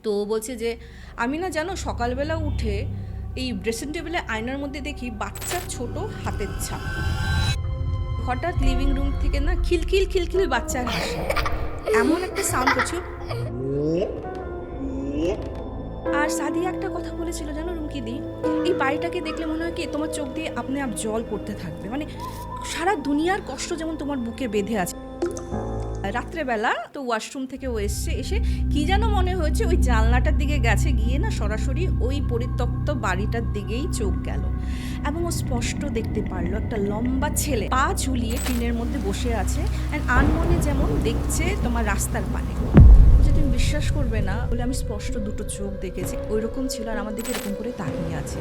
তো বলছে যে আমি না জানো সকালবেলা উঠে এই ড্রেসিং টেবিলে আয়নার মধ্যে দেখি বাচ্চার ছোট হাতের ছাপ। হঠাৎ লিভিং রুম থেকে না খিলখিল খিলখিল বাচ্চার হাসি, এমন একটা সাউন্ড করছে। আর সাদিয়া একটা কথা বলেছিল জানো রুমকিদি, এই বাড়িটাকে দেখলে মনে হয় কি তোমার চোখ দিয়ে আপনি আপ জল পড়তে থাকবে, মানে সারা দুনিয়ার কষ্ট যেমন তোমার বুকে বেঁধে আছে। রাত্রেবেলা তো ওয়াশরুম থেকে ও এসে কি যেন মনে হয়েছে ওই জানলাটার দিকে গেছে, গিয়ে না সরাসরি ওই পরিত্যক্ত বাড়িটার দিকেই চোখ গেল এবং ও স্পষ্ট দেখতে পারলো একটা লম্বা ছেলে পা ঝুলিয়ে টিনের মধ্যে বসে আছে, অ্যান্ড আনমনে যেমন দেখছে তোমার রাস্তার পানে। তুমি বিশ্বাস করবে না, বলে আমি স্পষ্ট দুটো চোখ দেখেছি, ওই রকম ছিল আর আমার দিকে এরকম করে তাকিয়ে আছে।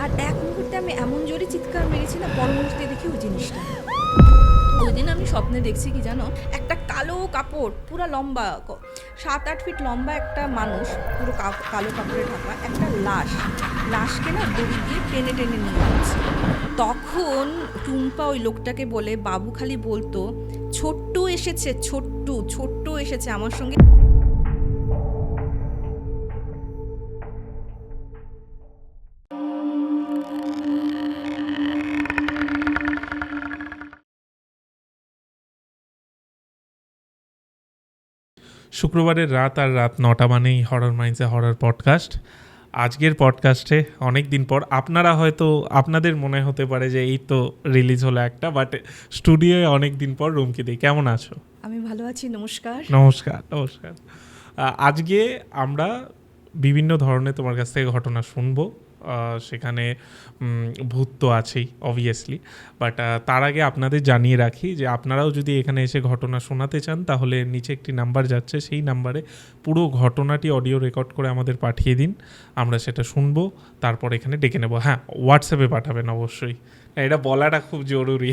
আর এক মুহূর্তে আমি এমন জোরে চিৎকার মেরেছি না, পর মুহূর্তে দেখি ওই জিনিসটা। ওই দিন আমি স্বপ্নে দেখছি কি জানো, একটা কালো কাপড় পুরো লম্বা 7-8 ফিট লম্বা একটা মানুষ পুরো কালো কাপড়ে ঢাকা, একটা লাশকে না দড়ি দিয়ে টেনে টেনে নিয়ে যাচ্ছে। তখন টুম্পা ওই লোকটাকে বলে, বাবু খালি বলতো ছোট্টু এসেছে, ছোট্টু এসেছে আমার সঙ্গে। শুক্রবারের রাত আর রাত 9টা মানেই হরর মাইন্ডসে হরর পডকাস্ট। আজকের পডকাস্টে অনেক দিন পর, আপনারা হয়তো আপনাদের মনে হতে পারে যে এই তো রিলিজ হলো একটা, বাট স্টুডিওয়ে অনেক দিন পর রুমকিদি, কেমন আছো? আমি ভালো আছি, নমস্কার। আজকে আমরা বিভিন্ন ধরনের তোমার কাছ থেকে ঘটনা শুনবো। সেখানে ভূত তো আছেই অবভিয়াসলি, বাট তার আগে আপনাদের জানিয়ে রাখি যে আপনারাও যদি এখানে এসে ঘটনা শোনাতে চান তাহলে নিচে একটি নাম্বার যাচ্ছে, সেই নাম্বারে পুরো ঘটনাটি অডিও রেকর্ড করে আমাদের পাঠিয়ে দিন, আমরা সেটা শুনবো, তারপর এখানে ডেকে নেবো। হ্যাঁ, হোয়াটসঅ্যাপে পাঠাবেন অবশ্যই, এটা বলাটা খুব জরুরি।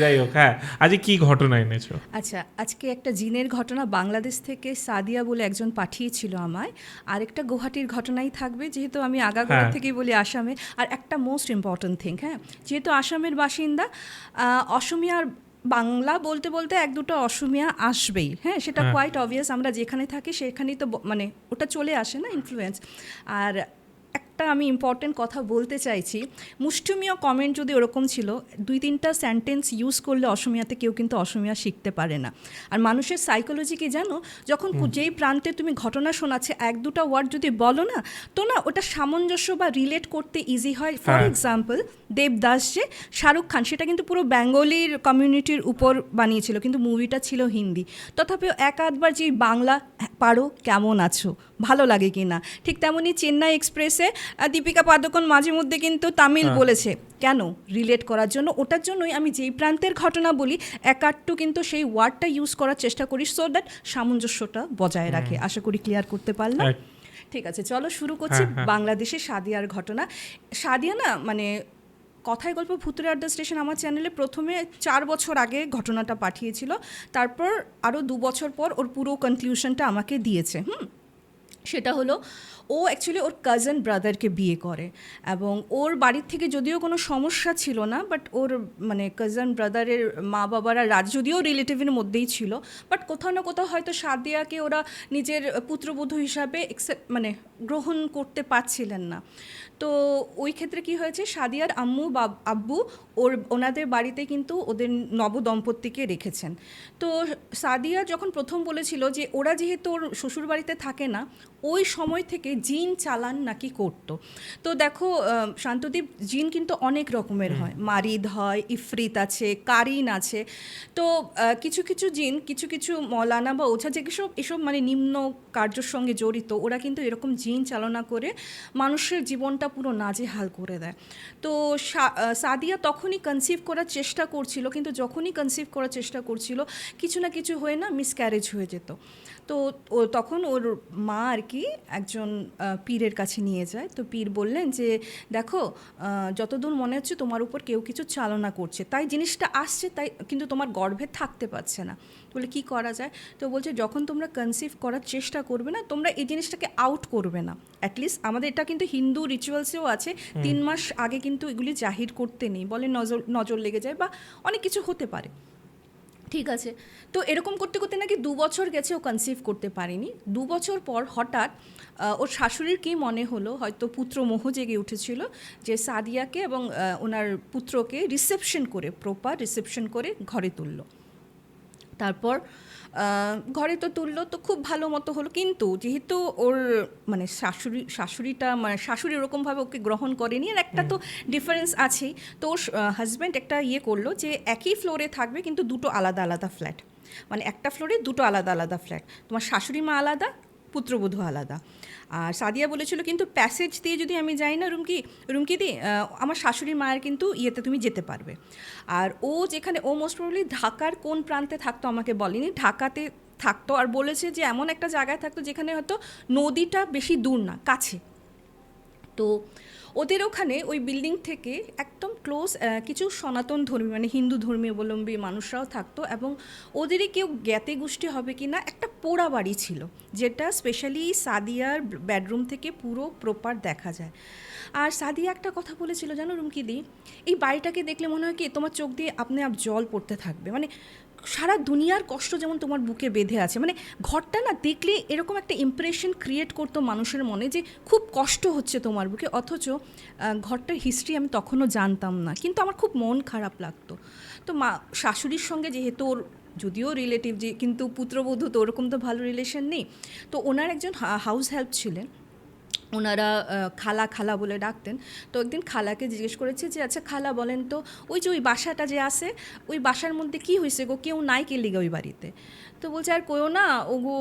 যাই হোক, হ্যাঁ, আজকে কি ঘটনা এনেছো? আচ্ছা, আজকে একটা জিনের ঘটনা বাংলাদেশ থেকে সাদিয়া বলে একজন পাঠিয়েছিল আমায়। আরেকটা গুয়াহাটির ঘটনাই থাকবে, যেহেতু আমি আগাগোড়া থেকেই বলি আসামে। আর একটা মোস্ট ইম্পর্টেন্ট থিং, হ্যাঁ, যেহেতু আসামের বাসিন্দা, অসমিয়ার বাংলা বলতে বলতে এক দুটো অসমিয়া আসবেই, হ্যাঁ, সেটা কোয়াইট অবভিয়াস। আমরা যেখানে থাকি সেখানেই তো মানে ওটা চলে আসে না ইনফ্লুয়েন্স। আর একটা আমি ইম্পর্টেন্ট কথা বলতে চাইছি, মুষ্টিমীয় কমেন্ট যদি ওরকম ছিল, 2-3টা সেন্টেন্স ইউজ করলে অসমিয়াতে কেউ কিন্তু অসমিয়া শিখতে পারে না। আর মানুষের সাইকোলজি কি জানো, যখন যেই প্রান্তে তুমি ঘটনা শোনাচ্ছে 1-2টা ওয়ার্ড যদি বলো না, তো না ওটা সামঞ্জস্য বা রিলেট করতে ইজি হয়। ফর এক্সাম্পল, দেবদাস যে শাহরুখ খান, সেটা কিন্তু পুরো বেঙ্গলির কমিউনিটির উপর বানিয়েছিল, কিন্তু মুভিটা ছিল হিন্দি। তথাপিও এক-আধবার যে বাংলা পারো, কেমন আছো, ভালো লাগে কি না, ঠিক তেমনই চেন্নাই এক্সপ্রেসে দীপিকা পাদুকোন মাঝে মধ্যে কিন্তু তামিল বলেছে, কেন, রিলেট করার জন্য। ওটার জন্যই আমি যেই প্রান্তের ঘটনা বলি এক-আধটু কিন্তু সেই ওয়ার্ডটা ইউজ করার চেষ্টা করি, সো দ্যাট সামঞ্জস্যটা বজায় রাখে। আশা করি ক্লিয়ার করতে পারলাম। ঠিক আছে, চলো শুরু করছি। বাংলাদেশে সাদিয়ার ঘটনা। সাদিয়া না, মানে কথায় গল্প ভূতের আড্ডা স্টেশন আমার চ্যানেলে প্রথমে 4 বছর আগে ঘটনাটা পাঠিয়েছিল, তারপর আরও 2 বছর পর ওর পুরো কনক্লুশনটা আমাকে দিয়েছে। সেটা হলো, ও অ্যাকচুয়ালি ওর কাজিন ব্রাদারকে বিয়ে করে, এবং ওর বাড়ির থেকে যদিও কোনো সমস্যা ছিল না, বাট ওর মানে কাজিন ব্রাদারের মা বাবারা যদিও রিলেটিভের মধ্যেই ছিল, বাট কোথাও না কোথাও হয়তো সাদিয়াকে ওরা নিজের পুত্রবধূ হিসাবে মানে গ্রহণ করতে পারছিলেন না। তো ওই ক্ষেত্রে কি হয়েছে, সাদিয়ার আব্বু ওনাদের বাড়িতে কিন্তু ওদের নবদম্পতিকে রেখেছেন। তো সাদিয়া যখন প্রথম বলেছিল যে ওরা যেহেতু ওর শ্বশুর বাড়িতে থাকে না, ওই সময় থেকে জিন চালান নাকি করতো। তো দেখো শান্তদীপ, জিন কিন্তু অনেক রকমের হয়, মারিদ হয়, ইফরিত আছে, কারিন আছে। তো কিছু কিছু জিন, কিছু কিছু মৌলানা বা ওঝা এসব মানে নিম্ন কার্যর সঙ্গে জড়িত, ওরা কিন্তু এরকম জিন চালনা করে মানুষের জীবনটা পুরো নাজেহাল করে দেয়। তো সাদিয়া তখনই কনসিভ করার চেষ্টা করছিল, কিন্তু যখনই কনসিভ করার চেষ্টা করছিল কিছু না কিছু হয়ে না মিসক্যারেজ হয়ে যেত। তো তখন ওর মা আর কি একজন পীরের কাছে নিয়ে যায়। তো পীর বললেন যে দেখো, যতদূর মনে হচ্ছে তোমার উপর কেউ কিছু চালনা করছে, তাই জিনিসটা আসছে, তাই কিন্তু তোমার গর্ভে থাকতে পারছে না। বলে কি করা যায়? তো বলছে যখন তোমরা কনসিভ করার চেষ্টা করবে না, তোমরা এই জিনিসটাকে আউট করবে না। অ্যাটলিস্ট আমাদের এটা কিন্তু হিন্দু রিচুয়ালসেও আছে, 3 মাস আগে কিন্তু এগুলি জাহির করতে নেই, বলে নজর লেগে যায় বা অনেক কিছু হতে পারে। ঠিক আছে, তো এরকম করতে করতে নাকি 2 বছর গেছে, ও কনসিভ করতে পারেনি। 2 বছর পর হঠাৎ ওর শাশুড়ির কী মনে হলো, হয়তো পুত্রমোহ জেগে উঠেছিল, যে সাদিয়াকে এবং ওনার পুত্রকে প্রপার রিসেপশন করে ঘরে তুললো। তারপর ঘরে তো তুললো, তো খুব ভালো মতো হলো, কিন্তু যেহেতু ওর মানে শাশুড়িটা মানে শাশুড়ি ওরকমভাবে ওকে গ্রহণ করেনি, আর একটা তো ডিফারেন্স আছেই। তো ওর হাজব্যান্ড একটা করলো যে একই ফ্লোরে থাকবে কিন্তু দুটো আলাদা আলাদা ফ্ল্যাট, মানে একটা ফ্লোরে দুটো আলাদা আলাদা ফ্ল্যাট, তোমার শাশুড়ি মা আলাদা, পুত্রবধূ আলাদা। আর সাদিয়া বলেছিল কিন্তু প্যাসেজ দিয়ে যদি আমি যাই না রুমকি দি, আমার শাশুড়ি মায়ের কিন্তু তুমি যেতে পারবে। আর ও যেখানে, ও মোস্ট প্রবলি ঢাকার কোন প্রান্তে থাকতো আমাকে বলেনি, ঢাকাতে থাকতো, আর বলেছে যে এমন একটা জায়গায় থাকতো যেখানে হয়তো নদীটা বেশি দূর না, কাছে। তো ওদের ওখানে ওই বিল্ডিং থেকে একদম ক্লোজ কিছু সনাতন ধর্মী মানে হিন্দু ধর্মীয়বলম্বী মানুষরাও থাকতো, এবং ওদেরই কেউ জ্ঞাতি গোষ্ঠী হবে কি না, একটা পোড়া বাড়ি ছিল যেটা স্পেশালি সাদিয়ার বেডরুম থেকে পুরো প্রপার দেখা যায়। আর সাদিয়া একটা কথা বলেছিল জানো রুমকিদি, এই বাড়িটাকে দেখলে মনে হয় কি তোমার চোখ দিয়ে আপনি জল পড়তে থাকবে, মানে সারা দুনিয়ার কষ্ট যেমন তোমার বুকে বেঁধে আছে, মানে ঘরটা না দেখলে এরকম একটা ইমপ্রেশন ক্রিয়েট করতো মানুষের মনে যে খুব কষ্ট হচ্ছে তোমার বুকে, অথচ ঘরটার হিস্ট্রি আমি তখনও জানতাম না, কিন্তু আমার খুব মন খারাপ লাগতো। তো শাশুড়ির সঙ্গে যেহেতু ওর যদিও রিলেটিভ, যে কিন্তু পুত্রবধূ তো ওরকম তো ভালো রিলেশন নেই, তো ওনার একজন হাউস হেল্প ছিলেন, ওনারা খালা বলে ডাকতেন। তো একদিন খালাকে জিজ্ঞেস করেছে যে আচ্ছা খালা বলেন তো, ওই যে ওই বাসাটা যে আছে, ওই বাসার মধ্যে কি হয়েছে গো, কেউ নাই কে লিগে ওই বাড়িতে? তো বলছে আর কইও না, ওগো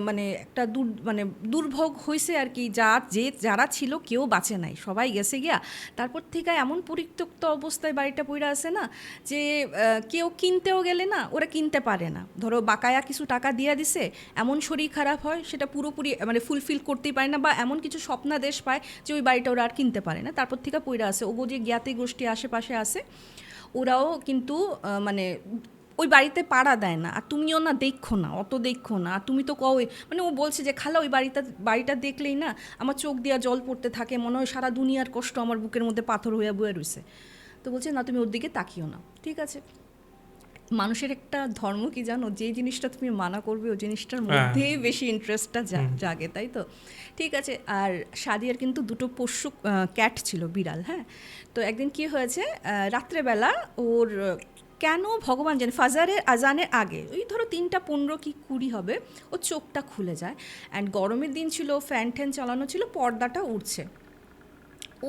মানে একটা দুর্ভোগ হয়েছে আর কি, যারা ছিল কেউ বাঁচে নাই, সবাই গেছে গিয়া। তারপর থেকে এমন পরিত্যক্ত অবস্থায় বাড়িটা পইরা আছে না, যে কেউ কিনতেও গেলে না ওরা কিনতে পারে না, ধরো বাকায়া কিছু টাকা দিয়ে দিছে, এমন শরীর খারাপ হয় সেটা পুরোপুরি মানে ফুলফিল করতেই পারে না, বা এমন কিছু স্বপ্নাদেশ পায় যে ওই বাড়িটা ওরা আর কিনতে পারে না, তারপর থেকে পইরা আছে। ওগো যে জ্ঞাতি গোষ্ঠী আশেপাশে আছে, ওরাও কিন্তু মানে ওই বাড়িতে পাড়া দেয় না, আর তুমিও না দেখো না, অত দেখো না, আর তুমি তো মানে ও বলছে যে খালা ওই বাড়িটা দেখলেই না আমার চোখ দিয়া জল পড়তে থাকে, মনে হয় সারা দুনিয়ার কষ্ট আমার বুকের মধ্যে পাথর হইয়া বয়ে রয়েছে। তো বলছে না তুমি ওর দিকে তাকিও না। ঠিক আছে, মানুষের একটা ধর্ম কি জানো, যে জিনিসটা তুমি মানা করবে ওই জিনিসটার মধ্যেই বেশি ইন্টারেস্টটা জাগে, তাই তো? ঠিক আছে। আর সাদিয়ার কিন্তু দুটো পোষ্য ক্যাট ছিল, বিড়াল। হ্যাঁ, তো একদিন কি হয়েছে, রাত্রেবেলা ওর কেন ভগবান জানে, ফাজারের আজানের আগে ওই ধরো 3:15 কি 20 হবে, ওর চোখটা খুলে যায়। অ্যান্ড গরমের দিন ছিল, ফ্যান চালানো ছিল, পর্দাটা উঠছে,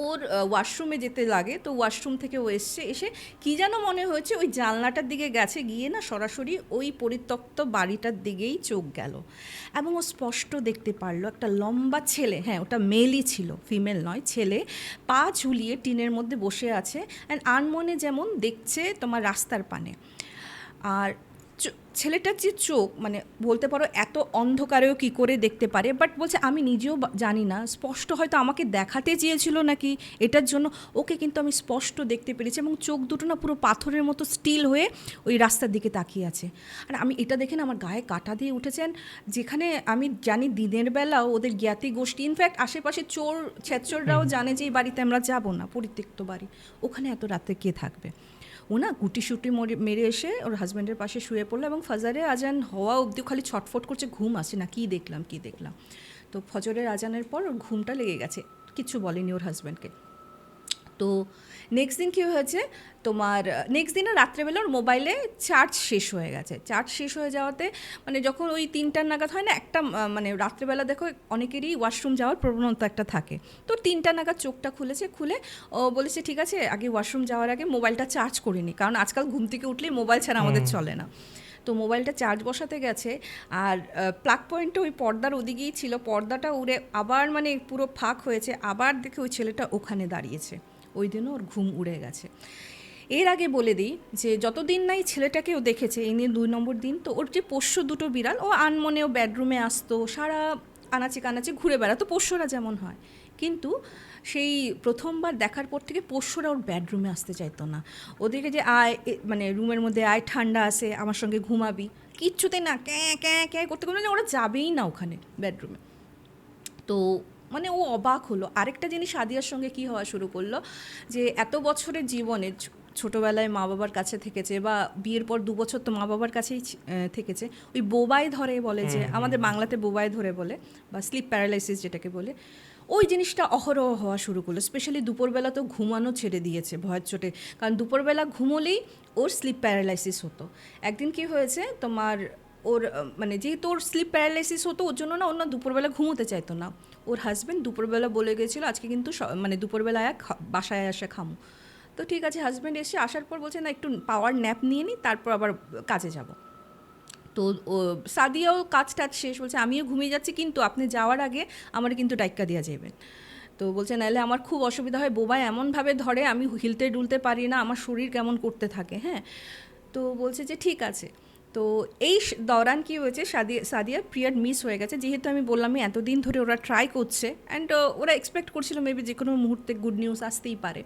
ওর ওয়াশরুমে যেতে লাগে। তো ওয়াশরুম থেকে ও এসে কী যেন মনে হয়েছে ওই জানলাটার দিকে গেছে, গিয়ে না সরাসরি ওই পরিত্যক্ত বাড়িটার দিকেই চোখ গেল, এবং ও স্পষ্ট দেখতে পারলো একটা লম্বা ছেলে, হ্যাঁ ওটা মেলই ছিল, ফিমেল নয়, ছেলে, পা ঝুলিয়ে টিনের মধ্যে বসে আছে, অ্যান্ড আনমনে যেমন দেখছে তোমার রাস্তার পানে। আর ছেলেটার যে চোখ, মানে বলতে পারো এত অন্ধকারেও কি করে দেখতে পারে, বাট বলছে আমি নিজেও জানি না, স্পষ্ট হয়তো আমাকে দেখাতে চেয়েছিল নাকি এটার জন্য, ওকে কিন্তু আমি স্পষ্ট দেখতে পেরেছি, এবং চোখ দুটো না পুরো পাথরের মতো স্টিল হয়ে ওই রাস্তার দিকে তাকিয়ে আছে। আর আমি এটা দেখে না আমার গায়ে কাঁটা দিয়ে উঠেছেন, যেখানে আমি জানি দিনের বেলাও ওদের জ্ঞাতি গোষ্ঠী, ইনফ্যাক্ট আশেপাশে ছেচররাও জানে যে এই বাড়িতে আমরা যাব না, পরিত্যক্ত বাড়ি, ওখানে এত রাতে কে থাকবে। ও না গুটি মেরে এসে ওর হাজব্যান্ডের পাশে শুয়ে পড়লো, এবং ফজরের আজান হওয়া অবধি খালি ছটফট করছে, ঘুম আসে না, কী দেখলাম। তো ফজরের আজানের পর ওর ঘুমটা লেগে গেছে, কিছু বলেনি ওর হাজব্যান্ডকে। তো নেক্সট দিন কী হয়েছে, তোমার নেক্সট দিনে রাত্রেবেলা ওর মোবাইলে চার্জ শেষ হয়ে গেছে। চার্জ শেষ হয়ে যাওয়াতে মানে যখন ওই 3টার নাগাদ হয় না, একটা মানে রাত্রেবেলা দেখো অনেকেরই ওয়াশরুম যাওয়ার প্রবণতা একটা থাকে, তো 3টা নাগাদ চোখটা খুলে ও বলেছে ঠিক আছে আগে ওয়াশরুম যাওয়ার আগে মোবাইলটা চার্জ করে নিই, কারণ আজকাল ঘুম থেকে উঠলেই মোবাইল ছাড়া আমাদের চলে না। তো মোবাইলটা চার্জ বসাতে গেছে, আর প্লাগ পয়েন্টটা ওই পর্দার ওদিকেই ছিল, পর্দাটা উড়ে আবার মানে পুরো ফাঁক হয়েছে, আবার দেখে ওই ছেলেটা ওখানে দাঁড়িয়েছে। ওই দিনও ওর ঘুম উড়ে গেছে। এর আগে বলে দিই যে যতদিন নাই ছেলেটাকেও দেখেছে, এই নিয়ে 2 নম্বর দিন, তো ওর যে পোষ্য দুটো বিড়াল, ও আনমনেও বেডরুমে আসতো, সারা আনাচে কানাচে ঘুরে বেড়াতো, পোষ্যরা যেমন হয়, কিন্তু সেই প্রথমবার দেখার পর থেকে পোষ্যরা ওর বেডরুমে আসতে চাইতো না। ওদেরকে যে আয় মানে রুমের মধ্যে আয়, ঠান্ডা আসে, আমার সঙ্গে ঘুমাবি, কিচ্ছুতে না, ক্যাঁ করতে করতে ওরা যাবেই না ওখানে বেডরুমে। তো মানে ও অবাক হলো। আরেকটা জিনিস সাদিয়ার সঙ্গে কী হওয়া শুরু করলো, যে এত বছরের জীবনে ছোটোবেলায় মা বাবার কাছে থেকেছে বা বিয়ের পর 2 বছর তো মা বাবার কাছেই থেকেছে, ওই বোবাই ধরে বলে যে, আমাদের বাংলাতে বোবাই ধরে বলে, বা স্লিপ প্যারালাইসিস যেটাকে বলে, ওই জিনিসটা অহরহ হওয়া শুরু করলো। স্পেশালি দুপুরবেলা তো ঘুমানো ছেড়ে দিয়েছে ভয়ের চোটে, কারণ দুপুরবেলা ঘুমোলেই ওর স্লিপ প্যারালাইসিস হতো। একদিন কি হয়েছে তোমার, ওর মানে যেহেতু ওর স্লিপ প্যারালাইসিস হতো, ওর জন্য না অন্য দুপুরবেলা ঘুমোতে চাইতো না। ওর হাজব্যান্ড দুপুরবেলা বলে গেছিলো আজকে কিন্তু মানে দুপুরবেলা বাসায় আসে খামু। তো ঠিক আছে, হাজব্যান্ড এসে আসার পর বলছে না একটু পাওয়ার ন্যাপ নিয়ে নিই, তারপর আবার কাজে যাব। তো সাদিয়াও কাজ টাজ শেষ, বলছে আমিও ঘুমিয়ে যাচ্ছি, কিন্তু আপনি যাওয়ার আগে আমার কিন্তু ডাইক্কা দেওয়া যাবেন। তো বলছে নাহলে আমার খুব অসুবিধা হয়, বোবাই এমনভাবে ধরে আমি হিলতে ডুলতে পারি না, আমার শরীর কেমন করতে থাকে। হ্যাঁ, তো বলছে যে ঠিক আছে। তো এই দৌরান কি হয়েছে, সাদিয়ার পিরিয়ড মিস হয়ে গেছে। যেহেতু আমি বললাম এতদিন ধরে ওরা ট্রাই করছে, অ্যান্ড ওরা এক্সপেক্ট করছিল মেবি যে কোনো মুহূর্তে গুড নিউজ আসতেই পারে।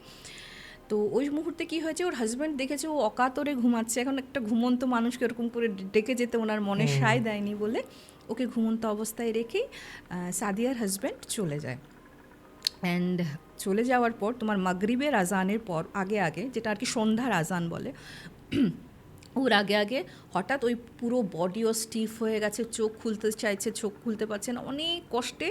তো ওই মুহূর্তে কি হয়েছে, ওর হাজব্যান্ড দেখেছে ও অকাতরে ঘুমাচ্ছে। এখন একটা ঘুমন্ত মানুষকে এরকম করে ডেকে যেতে ওনার মনে সায় দেয়নি বলে ওকে ঘুমন্ত অবস্থায় রেখেই সাদিয়ার হাজব্যান্ড চলে যায়। অ্যান্ড চলে যাওয়ার পর তোমার মাগরিবের আজানের পর আগে আগে, যেটা আর কি সন্ধ্যার আজান বলে, ওর আগে আগে হঠাৎ ওই পুরো বডিও স্টিফ হয়ে গেছে, চোখ খুলতে চাইছে, চোখ খুলতে পারছে না, অনেক কষ্টে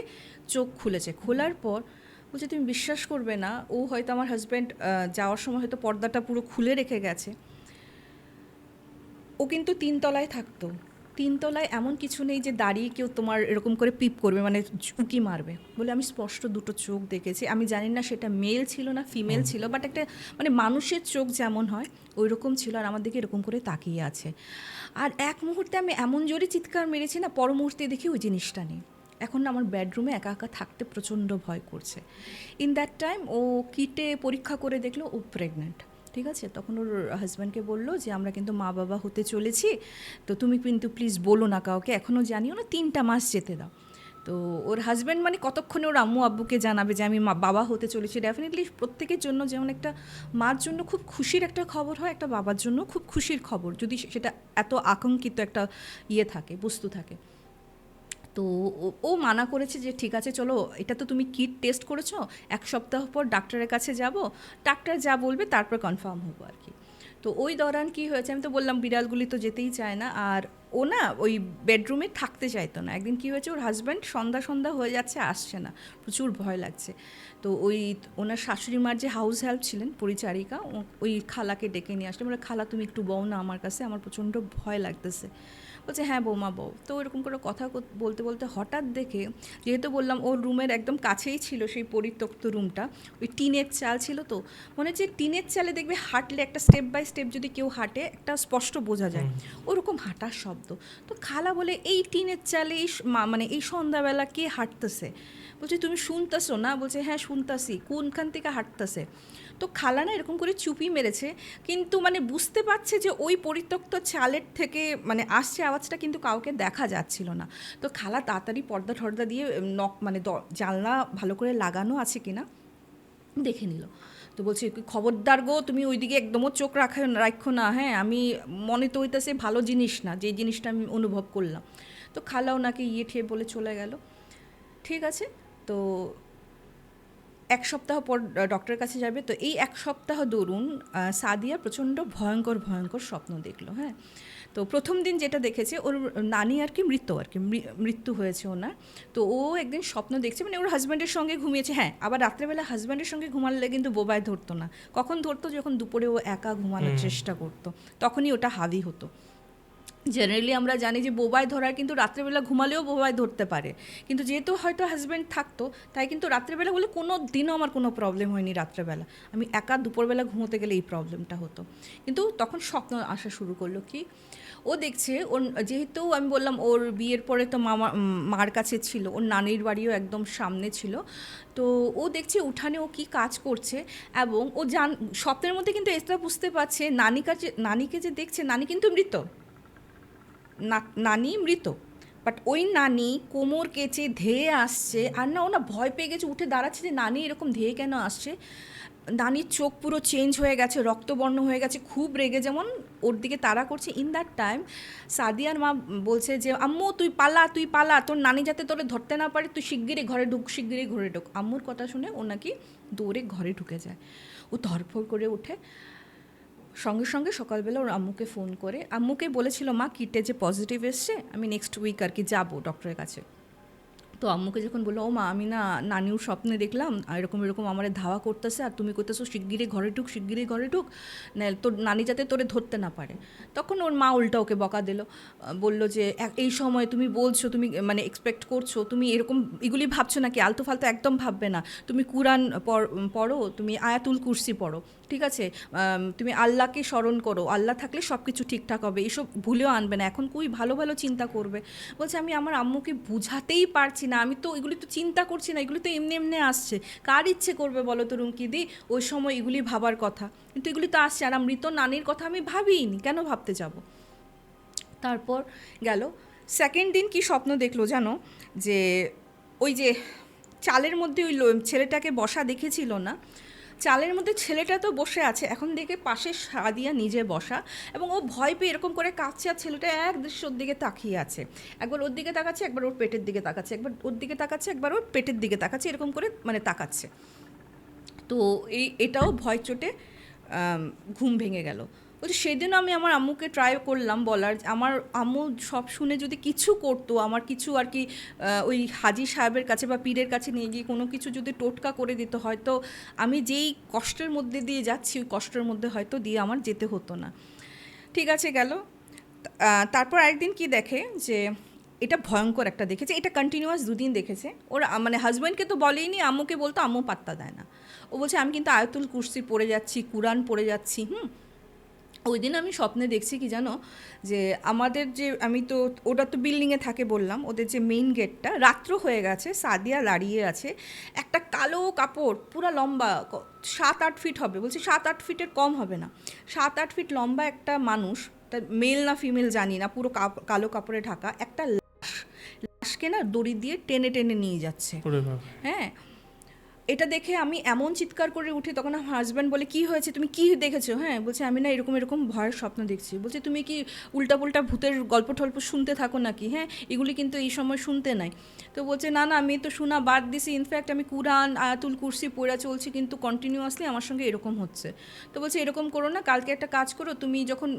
চোখ খুলেছে। খোলার পর বলছে তুমি বিশ্বাস করবে না, ও হয়তো আমার হাজব্যান্ড যাওয়ার সময় হয়তো পর্দাটা পুরো খুলে রেখে গেছে। ও কিন্তু 3 তলায় থাকতো। 3 তলায় এমন কিছু নেই যে দাঁড়িয়ে কেউ তোমার এরকম করে পিপ করবে, মানে উঁকি মারবে বলে। আমি স্পষ্ট 2টো চোখ দেখেছি। আমি জানি না সেটা মেল ছিল না ফিমেল ছিল, বাট একটা মানে মানুষের চোখ যেমন হয় ওই রকম ছিল, আর আমার দিকে এরকম করে তাকিয়ে আছে। আর এক মুহূর্তে আমি এমন জোরে চিৎকার মেরেছি না, পর মুহূর্তে দেখি ওই জিনিসটা নেই। এখন না আমার বেডরুমে একা একা থাকতে প্রচণ্ড ভয় করছে। ইন দ্যাট টাইম ও কিটে পরীক্ষা করে দেখলো ও প্রেগনেন্ট। ঠিক আছে, তখন ওর হাজব্যান্ডকে বললো যে আমরা কিন্তু মা বাবা হতে চলেছি, তো তুমি কিন্তু প্লিজ বলো না কাউকে, এখনও জানিও না, 3টা মাস যেতে দাও। তো ওর হাজব্যান্ড মানে কতক্ষণে ওর আম্মু আব্বুকে জানাবে যে আমি বাবা হতে চলেছি। ডেফিনেটলি প্রত্যেকের জন্য যেমন একটা মার জন্য খুব খুশির একটা খবর হয়, একটা বাবার জন্য খুব খুশির খবর, যদি সেটা এত আকাঙ্ক্ষিত একটা থাকে, বস্তু থাকে। তো ও মানা করেছে যে ঠিক আছে চলো, এটা তো তুমি কিট টেস্ট করেছো, 1 সপ্তাহ পর ডাক্তারের কাছে যাব, ডাক্তার যা বলবে তারপর কনফার্ম হবো আর কি। তো ওই দৌরান কি হয়েছে, আমি তো বললাম বিড়ালগুলি তো যেতেই চায় না, আর ও না ওই বেডরুমে থাকতে চাইতো না। একদিন কি হয়েছে, ওর হাজব্যান্ড সন্ধ্যা হয়ে যাচ্ছে, আসছে না, প্রচুর ভয় লাগছে। তো ওই ওনার শাশুড়ি মার যে হাউস হেল্প ছিলেন, পরিচারিকা, ওই খালাকে ডেকে নিয়ে আসলে, বলে খালা তুমি একটু বও না আমার কাছে, আমার প্রচণ্ড ভয় লাগতেছে। বলছে হ্যাঁ বৌমা বউ। তো এরকম করে কথা বলতে বলতে হঠাৎ দেখে, যেহেতু বললাম ওর রুমের একদম কাছেই ছিল সেই পরিত্যক্ত রুমটা, ওই টিনের চাল ছিল, তো মনে হচ্ছে টিনের চালে দেখবে হাঁটলে একটা স্টেপ বাই স্টেপ যদি কেউ হাঁটে একটা স্পষ্ট বোঝা যায়, ওরকম হাঁটার শব্দ। তো খালা বলে এই টিনের চালে মানে এই সন্ধ্যাবেলা কে হাঁটতেছে? বলছে তুমি শুনতেছো না? বলছে হ্যাঁ শুনতাছি, কোনখান থেকে হাঁটতেছে? তো খালা না এরকম করে চুপি মেরেছে, কিন্তু মানে বুঝতে পারছে যে ওই পরিত্যক্ত চালের থেকে মানে আসছে আওয়াজটা, কিন্তু কাউকে দেখা যাচ্ছিল না। তো খালা তাড়াতাড়ি পর্দা টর্দা দিয়ে মানে জানলা ভালো করে লাগানো আছে কিনা দেখে নিল। তো বলছে খবরদার গো, তুমি ওইদিকে একদমও চোখ রাখো না, হ্যাঁ আমি মনে তো হইতেছে ভালো জিনিস না, যে জিনিসটা আমি অনুভব করলাম। তো খালাও নাকি ঠেয়ে বলে চলে গেল। ঠিক আছে, তো 1 সপ্তাহ পর ডক্টরের কাছে যাবে। তো এই 1 সপ্তাহ দরুন সাদিয়া প্রচণ্ড ভয়ঙ্কর স্বপ্ন দেখলো। হ্যাঁ, তো প্রথম দিন যেটা দেখেছে, ওর নানি আর কি মৃত্যু হয়েছে ওনার। তো ও একদিন স্বপ্ন দেখছে, মানে ওর হাজব্যান্ডের সঙ্গে ঘুমিয়েছে। হ্যাঁ, আবার রাত্রেবেলা হাজব্যান্ডের সঙ্গে ঘুমালে কিন্তু বোবায় ধরতো না। কখন ধরতো? যখন দুপুরে ও একা ঘুমানোর চেষ্টা করতো, তখনই ওটা হাবি হতো। জেনারেলি আমরা জানি যে বোবায় ধরার, কিন্তু রাত্রেবেলা ঘুমালেও বোবায় ধরতে পারে, কিন্তু যেহেতু হয়তো হাজব্যান্ড থাকতো তাই কিন্তু রাত্রেবেলা বলে কোনো দিনও আমার কোনো প্রবলেম হয়নি। রাত্রেবেলা আমি একা দুপুরবেলা ঘুমোতে গেলে এই প্রবলেমটা হতো। কিন্তু তখন স্বপ্ন আসা শুরু করলো কি, ও দেখছে ওর, যেহেতু আমি বললাম ওর বিয়ের পরে তো মার কাছে ছিল, ওর নানির বাড়িও একদম সামনে ছিল। তো ও দেখছে উঠানে ও কী কাজ করছে, এবং ও স্বপ্নের মধ্যে কিন্তু এটা বুঝতে পারছে নানিকে যে দেখছে, নানি কিন্তু মৃত, নানি মৃত, বাট ওই নানি কোমর কেচে ধেয়ে আসছে। আর না, ও না ভয় পেয়ে গেছে, উঠে দাঁড়াচ্ছে যে নানি এরকম ধেয়ে কেন আসছে। নানির চোখ পুরো চেঞ্জ হয়ে গেছে, রক্তবর্ণ হয়ে গেছে, খুব রেগে যেমন ওর দিকে তাড়া করছে। ইন দ্যাট টাইম সাদিয়ার মা বলছে যে আম্মু তুই পালা, তোর নানি যাতে তোরে ধরতে না পারে, তুই শিগগিরই ঘরে ঢুক। আম্মুর কথা শুনে ও নাকি দৌড়ে ঘরে ঢুকে যায়। ও ধরফর করে ওঠে। সঙ্গে সঙ্গে সকালবেলা ওর আম্মুকে ফোন করে আম্মুকে বলেছিল মা কিটে যে পজিটিভ এসছে, আমি নেক্সট উইক আর কি যাবো ডক্টরের কাছে। তো আম্মুকে যখন বললো ও মা আমি না নানির স্বপ্নে দেখলাম এরকম এরকম আমার ধাওয়া করতেছে আর তুমি করতেছো শিগগিরই ঘরে ঢুক না তোর নানি যাতে তোরে ধরতে না পারে, তখন ওর মা উল্টা ওকে বকা দিল, বললো যে এই সময় তুমি বলছো তুমি মানে এক্সপেক্ট করছো, তুমি এরকম এগুলি ভাবছো নাকি, আলতু ফালতু একদম ভাববে না, তুমি কুরআন পড়ো, তুমি আয়াতুল কুরসি পড়ো, ঠিক আছে, তুমি আল্লাহকে স্মরণ করো, আল্লাহ থাকলে সব কিছু ঠিকঠাক হবে, এসব ভুলেও আনবে না, এখন খুবই ভালো ভালো চিন্তা করবে। বলছে আমি আমার আম্মুকে বুঝাতেই পারছি না, আমি তো এগুলি তো চিন্তা করছি না, এগুলি তো এমনি এমনি আসছে, কার ইচ্ছে করবে বলো তো রুমকিদি ওই সময় এগুলি ভাবার কথা, কিন্তু এগুলি তো আসছে, আর মৃত নানির কথা আমি ভাবিনি, কেন ভাবতে যাব। তারপর গেল সেকেন্ড দিন কি স্বপ্ন দেখলো জানো, যে ওই যে চালের মধ্যে ওই ছেলেটাকে বসা দেখেছিল না, চালের মধ্যে ছেলেটা তো বসে আছে, এখন দেখে পাশে সাদিয়া নিজে বসা, এবং ও ভয় পেয়ে এরকম করে কাঁদছে, আর ছেলেটা এক দৃশ্য ওর দিকে তাকিয়ে আছে, একবার ওর দিকে তাকাচ্ছে, একবার ওর পেটের দিকে তাকাচ্ছে, একবার ওর দিকে তাকাচ্ছে, একবার ওর পেটের দিকে তাকাচ্ছে, এরকম করে মানে তাকাচ্ছে। তো এটাও ভয় চোটে ঘুম ভেঙে গেল। বলছি সেদিনও আমি আমার আম্মুকে ট্রাই করলাম বলার, আমার আম্মু সব শুনে যদি কিছু করতো, আমার কিছু আর কি ওই হাজি সাহেবের কাছে বা পীরের কাছে নিয়ে গিয়ে কোনো কিছু যদি টোটকা করে দিত, হয়তো আমি যেই কষ্টের মধ্যে দিয়ে যাচ্ছি ওই কষ্টের মধ্যে হয়তো দিয়ে আমার যেতে হতো না। ঠিক আছে গেল। তারপর আরেকদিন কি দেখে যে এটা ভয়ঙ্কর একটা দেখেছে, এটা কন্টিনিউয়াস 2 দিন দেখেছে, ওর মানে হাজব্যান্ডকে তো বলেইনি, আম্মুকে বলতো, আম্মু পাত্তা দেয় না, ও বলছে আমি কিন্তু আয়াতুল কুরসি পড়ে যাচ্ছি, কুরআন পড়ে যাচ্ছি। ওই দিন আমি স্বপ্নে দেখছি কি জানো, যে আমাদের যে আমি তো ওটা তো বিল্ডিংয়ে থাকে বললাম, ওদের যে মেইন গেটটা রাত্র হয়ে গেছে, সাদিয়া দাঁড়িয়ে আছে, একটা কালো কাপড় পুরো লম্বা 7-8 ফিট হবে, বলছি 7-8 ফিটের কম হবে না, 7-8 ফিট লম্বা একটা মানুষ, তার মেল না ফিমেল জানি না, পুরো কালো কাপড়ে ঢাকা একটা লাশকে না দড়ি দিয়ে টেনে টেনে নিয়ে যাচ্ছে। হ্যাঁ, এটা দেখে আমি এমন চিৎকার করে উঠি, তখন আমার হাজব্যান্ড বলে কি হয়েছে, তুমি কি দেখেছো? হ্যাঁ, বলছে আমি না এরকম এরকম ভয়ের স্বপ্ন দেখছি। বলছে তুমি কি উল্টাপুল্টা ভূতের গল্প টল্প শুনতে থাকো নাকি? হ্যাঁ, এগুলি কিন্তু এই সময় শুনতে নাই। তো বলছে না না আমি তো শোনা বাদ দিছি, ইনফ্যাক্ট আমি কুরআন আয়াতুল কুরসি পড়া চলছি, কিন্তু কন্টিনিউয়াসলি আমার সঙ্গে এরকম হচ্ছে। তো বলছে এরকম করো না, কালকে একটা কাজ করো, তুমি যখন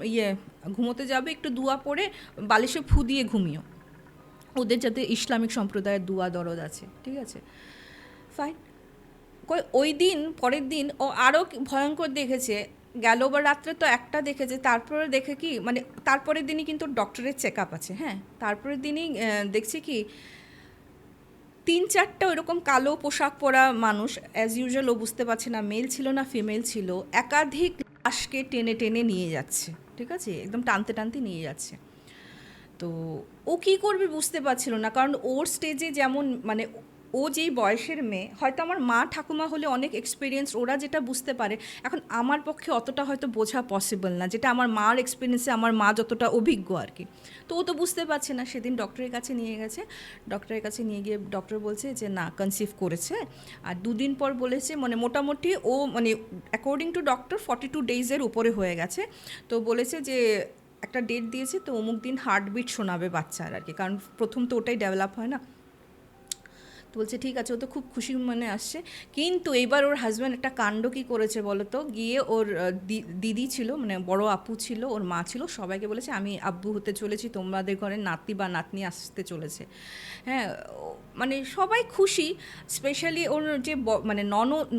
ঘুমোতে যাবে একটু দুয়া পড়ে বালিশে ফু দিয়ে ঘুমিও, ওদের যাতে ইসলামিক সম্প্রদায়ের দুয়া দরদ আছে, ঠিক আছে ফাইন। ওই দিন পরের দিন ও আরও ভয়ঙ্কর দেখেছে, গেল বা রাত্রে তো একটা দেখেছে, তারপরে দেখে কি মানে তারপরের দিনই কিন্তু ডক্টরের চেক আপ আছে। হ্যাঁ, তারপরের দিনই দেখছি কি 3-4টা ওইরকম কালো পোশাক পরা মানুষ, অ্যাজ ইউজুয়াল ও বুঝতে পারছে না মেল ছিল না ফিমেল ছিল, একাধিক লাশকে টেনে টেনে নিয়ে যাচ্ছে, ঠিক আছে, একদম টানতে টানতে নিয়ে যাচ্ছে। তো ও কী করবে বুঝতে পারছিল না, কারণ ওর স্টেজে যেমন মানে ও যেই বয়সের মেয়ে, হয়তো আমার মা ঠাকুমা হলে অনেক এক্সপিরিয়েন্স, ওরা যেটা বুঝতে পারে, এখন আমার পক্ষে অতটা হয়তো বোঝা পসিবল না, যেটা আমার মার এক্সপিরিয়েন্সে আমার মা যতটা অভিজ্ঞ আর কি। তো ও তো বুঝতে পারছে না, সেদিন ডক্টরের কাছে নিয়ে গেছে, ডক্টরের কাছে নিয়ে গিয়ে ডক্টর বলছে যে না কনসিভ করেছে, আর 2 দিন পর বলেছে মানে মোটামুটি ও মানে অ্যাকর্ডিং টু ডক্টর 42 ডেজের উপরে হয়ে গেছে। তো বলেছে যে একটা ডেট দিয়েছে, তো অমুক দিন হার্টবিট শোনাবে বাচ্চার আর কি, কারণ প্রথম তো ওটাই ডেভেলপ হয় না। তো বলছে ঠিক আছে, ও তো খুব খুশি মনে আসছে। কিন্তু এইবার ওর হাজব্যান্ড একটা কাণ্ড কী করেছে বলো তো, গিয়ে ওর দিদি ছিল মানে বড় আপু ছিল, ওর মা ছিল, সবাইকে বলেছে আমি আব্বু হতে চলেছি, তোমাদের ঘরে নাতি বা নাতনি আসতে চলেছে। হ্যাঁ, মানে সবাই খুশি, স্পেশালি ওর যে মানে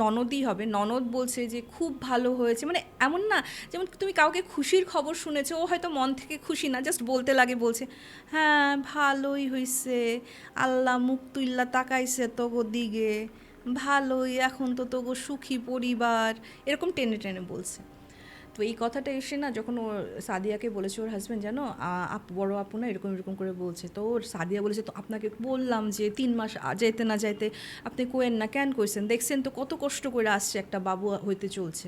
ননদই হবে, ননদ বলছে যে খুব ভালো হয়েছে, মানে এমন না যেমন তুমি কাউকে খুশির খবর শুনেছো, ও হয়তো মন থেকে খুশি না, জাস্ট বলতে লাগে, বলছে হ্যাঁ ভালোই হয়েছে, আল্লাহ মুখ তুল্লা তাকাইছে তোগো দিকে, ভালোই, এখন তো তোগো সুখী পরিবার, এরকম টেনে টেনে বলছে। তো এই কথাটা এসে না যখন ওর সাদিয়াকে বলেছে ওর হাজব্যান্ড, জানো বড় আপু না এরকম এরকম করে বলছে, তো ওর সাদিয়া বলেছে তো আপনাকে বললাম যে 3 মাস যেতে না যাইতে আপনি কোয়েন না, কেন কইছেন, দেখছেন তো কত কষ্ট করে আসছে, একটা বাবু হইতে চলছে।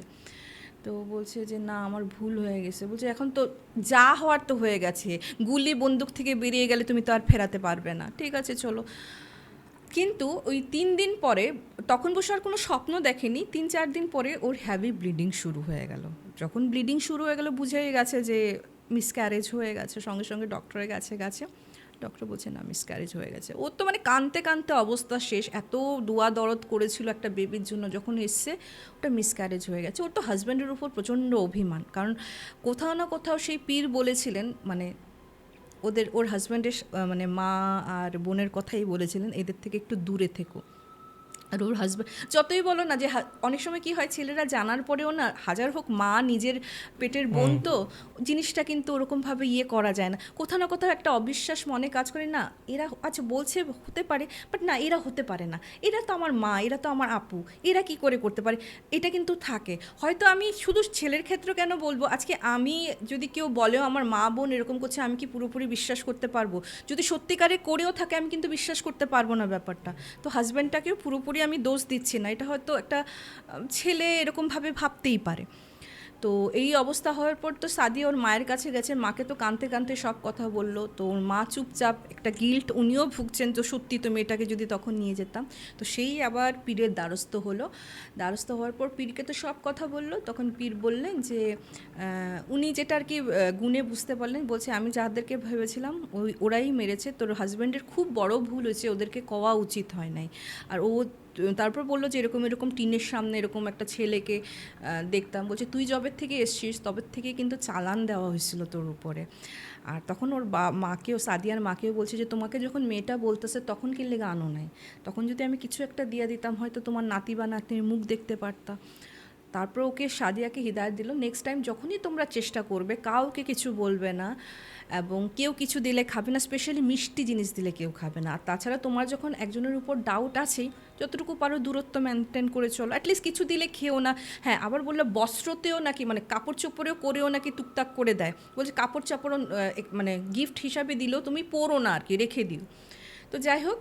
তো বলছে যে না আমার ভুল হয়ে গেছে। বলছে এখন তো যা হওয়ার তো হয়ে গেছে, গুলি বন্দুক থেকে বেরিয়ে গেলে তুমি তো আর ফেরাতে পারবে না, ঠিক আছে চলো। কিন্তু ওই 3 দিন পরে, তখন বসে আর কোনো স্বপ্ন দেখেনি, 3-4 দিন পরে ওর হ্যাভি ব্লিডিং শুরু হয়ে গেল। যখন ব্লিডিং শুরু হয়ে গেল বুঝেই গেছে যে মিসক্যারেজ হয়ে গেছে, সঙ্গে সঙ্গে ডক্টরের কাছে গেছে, ডক্টর বলছে না মিসক্যারেজ হয়ে গেছে। ওর তো মানে কাঁদতে কাঁদতে অবস্থা শেষ, এত দোয়া দরদ করেছিল একটা বেবির জন্য, যখন এসছে ওটা মিসক্যারেজ হয়ে গেছে। ওর তো হাজব্যান্ডের উপর প্রচণ্ড অভিমান, কারণ কোথাও না কোথাও সেই পীর বলেছিলেন, মানে ওর হাজব্যান্ডের মানে মা আর বোনের কথাই বলেছিলেন এদের থেকে একটু দূরে থেকো। আর ওর হাজব্যান্ড যতই বলো না যে অনেক সময় কি হয় ছেলেরা জানার পরেও না, হাজার হোক মা নিজের পেটের বোন তো জিনিসটা কিন্তু ওরকমভাবে করা যায় না, কোথাও না কোথাও একটা অবিশ্বাস মনে কাজ করে, না এরা আচ্ছা বলছে হতে পারে, বাট না এরা হতে পারে না, এরা তো আমার মা, এরা তো আমার আপু, এরা কি করে করতে পারে, এটা কিন্তু থাকে। হয়তো আমি শুধু ছেলের ক্ষেত্রে কেন বলবো, আজকে আমি যদি কেউ বলেও আমার মা বোন এরকম করছে, আমি কি পুরোপুরি বিশ্বাস করতে পারবো? যদি সত্যিকারে করেও থাকে আমি কিন্তু বিশ্বাস করতে পারবো না ব্যাপারটা। তো হাজব্যান্ডটাকেও পুরোপুরি আমি দোষ দিচ্ছি না, এটা হয়তো একটা ছেলে এরকমভাবে ভাবতেই পারে। তো এই অবস্থা হওয়ার পর তো সাদিয়া ওর মায়ের কাছে গেছে, মাকে তো কাঁদতে কাঁদতে সব কথা বললো। তো ওর মা চুপচাপ, একটা গিল্ট উনিও ভুগছেন, তো সত্যি তো মেয়েটাকে যদি তখন নিয়ে যেতাম। তো সেই আবার পীরের দ্বারস্থ হলো, দ্বারস্থ হওয়ার পর পীরকে তো সব কথা বললো। তখন পীর বললেন যে উনি যেটা আর কি গুণে বুঝতে পারলেন, বলছে আমি যাদেরকে ভেবেছিলাম ওরাই মেরেছে, তোর হাজব্যান্ডের খুব বড় ভুল হয়েছে, ওদেরকে কওয়া উচিত হয় নাই। আর ও তারপর বললো যে এরকম এরকম টিনের সামনে এরকম একটা ছেলেকে দেখতাম, বলছে তুই যবের থেকে এসছিস তবের থেকে কিন্তু চালান দেওয়া হয়েছিল তোর উপরে। আর তখন ওর মাকেও, সাদিয়ার মাকেও বলছে যে তোমাকে যখন মেয়েটা বলতেছে তখন কি লেগে আনো নাই, তখন যদি আমি কিছু একটা দিয়ে দিতাম হয়তো তোমার নাতি বা নাতনির মুখ দেখতে পারতাম। তারপর ওকে সাদিয়াকে হিদায়ত দিল, নেক্সট টাইম যখনই তোমরা চেষ্টা করবে কাউকে কিছু বলবে না, এবং কেউ কিছু দিলে খাবে না, স্পেশালি মিষ্টি জিনিস দিলে কেউ খাবে না। আর তাছাড়া তোমার যখন একজনের উপর ডাউট আছেই, যতটুকু পারো দূরত্ব মেনটেন করে চলো, অ্যাটলিস্ট কিছু দিলে খেও না। হ্যাঁ, আবার বললো বস্ত্রতেও নাকি, মানে কাপড় চোপড়েও করেও নাকি টুকটাক করে দেয়, বলছে কাপড় চাপড়ও মানে গিফট হিসাবে দিলেও তুমি পরো না আর কি, রেখে দিও। তো যাই হোক,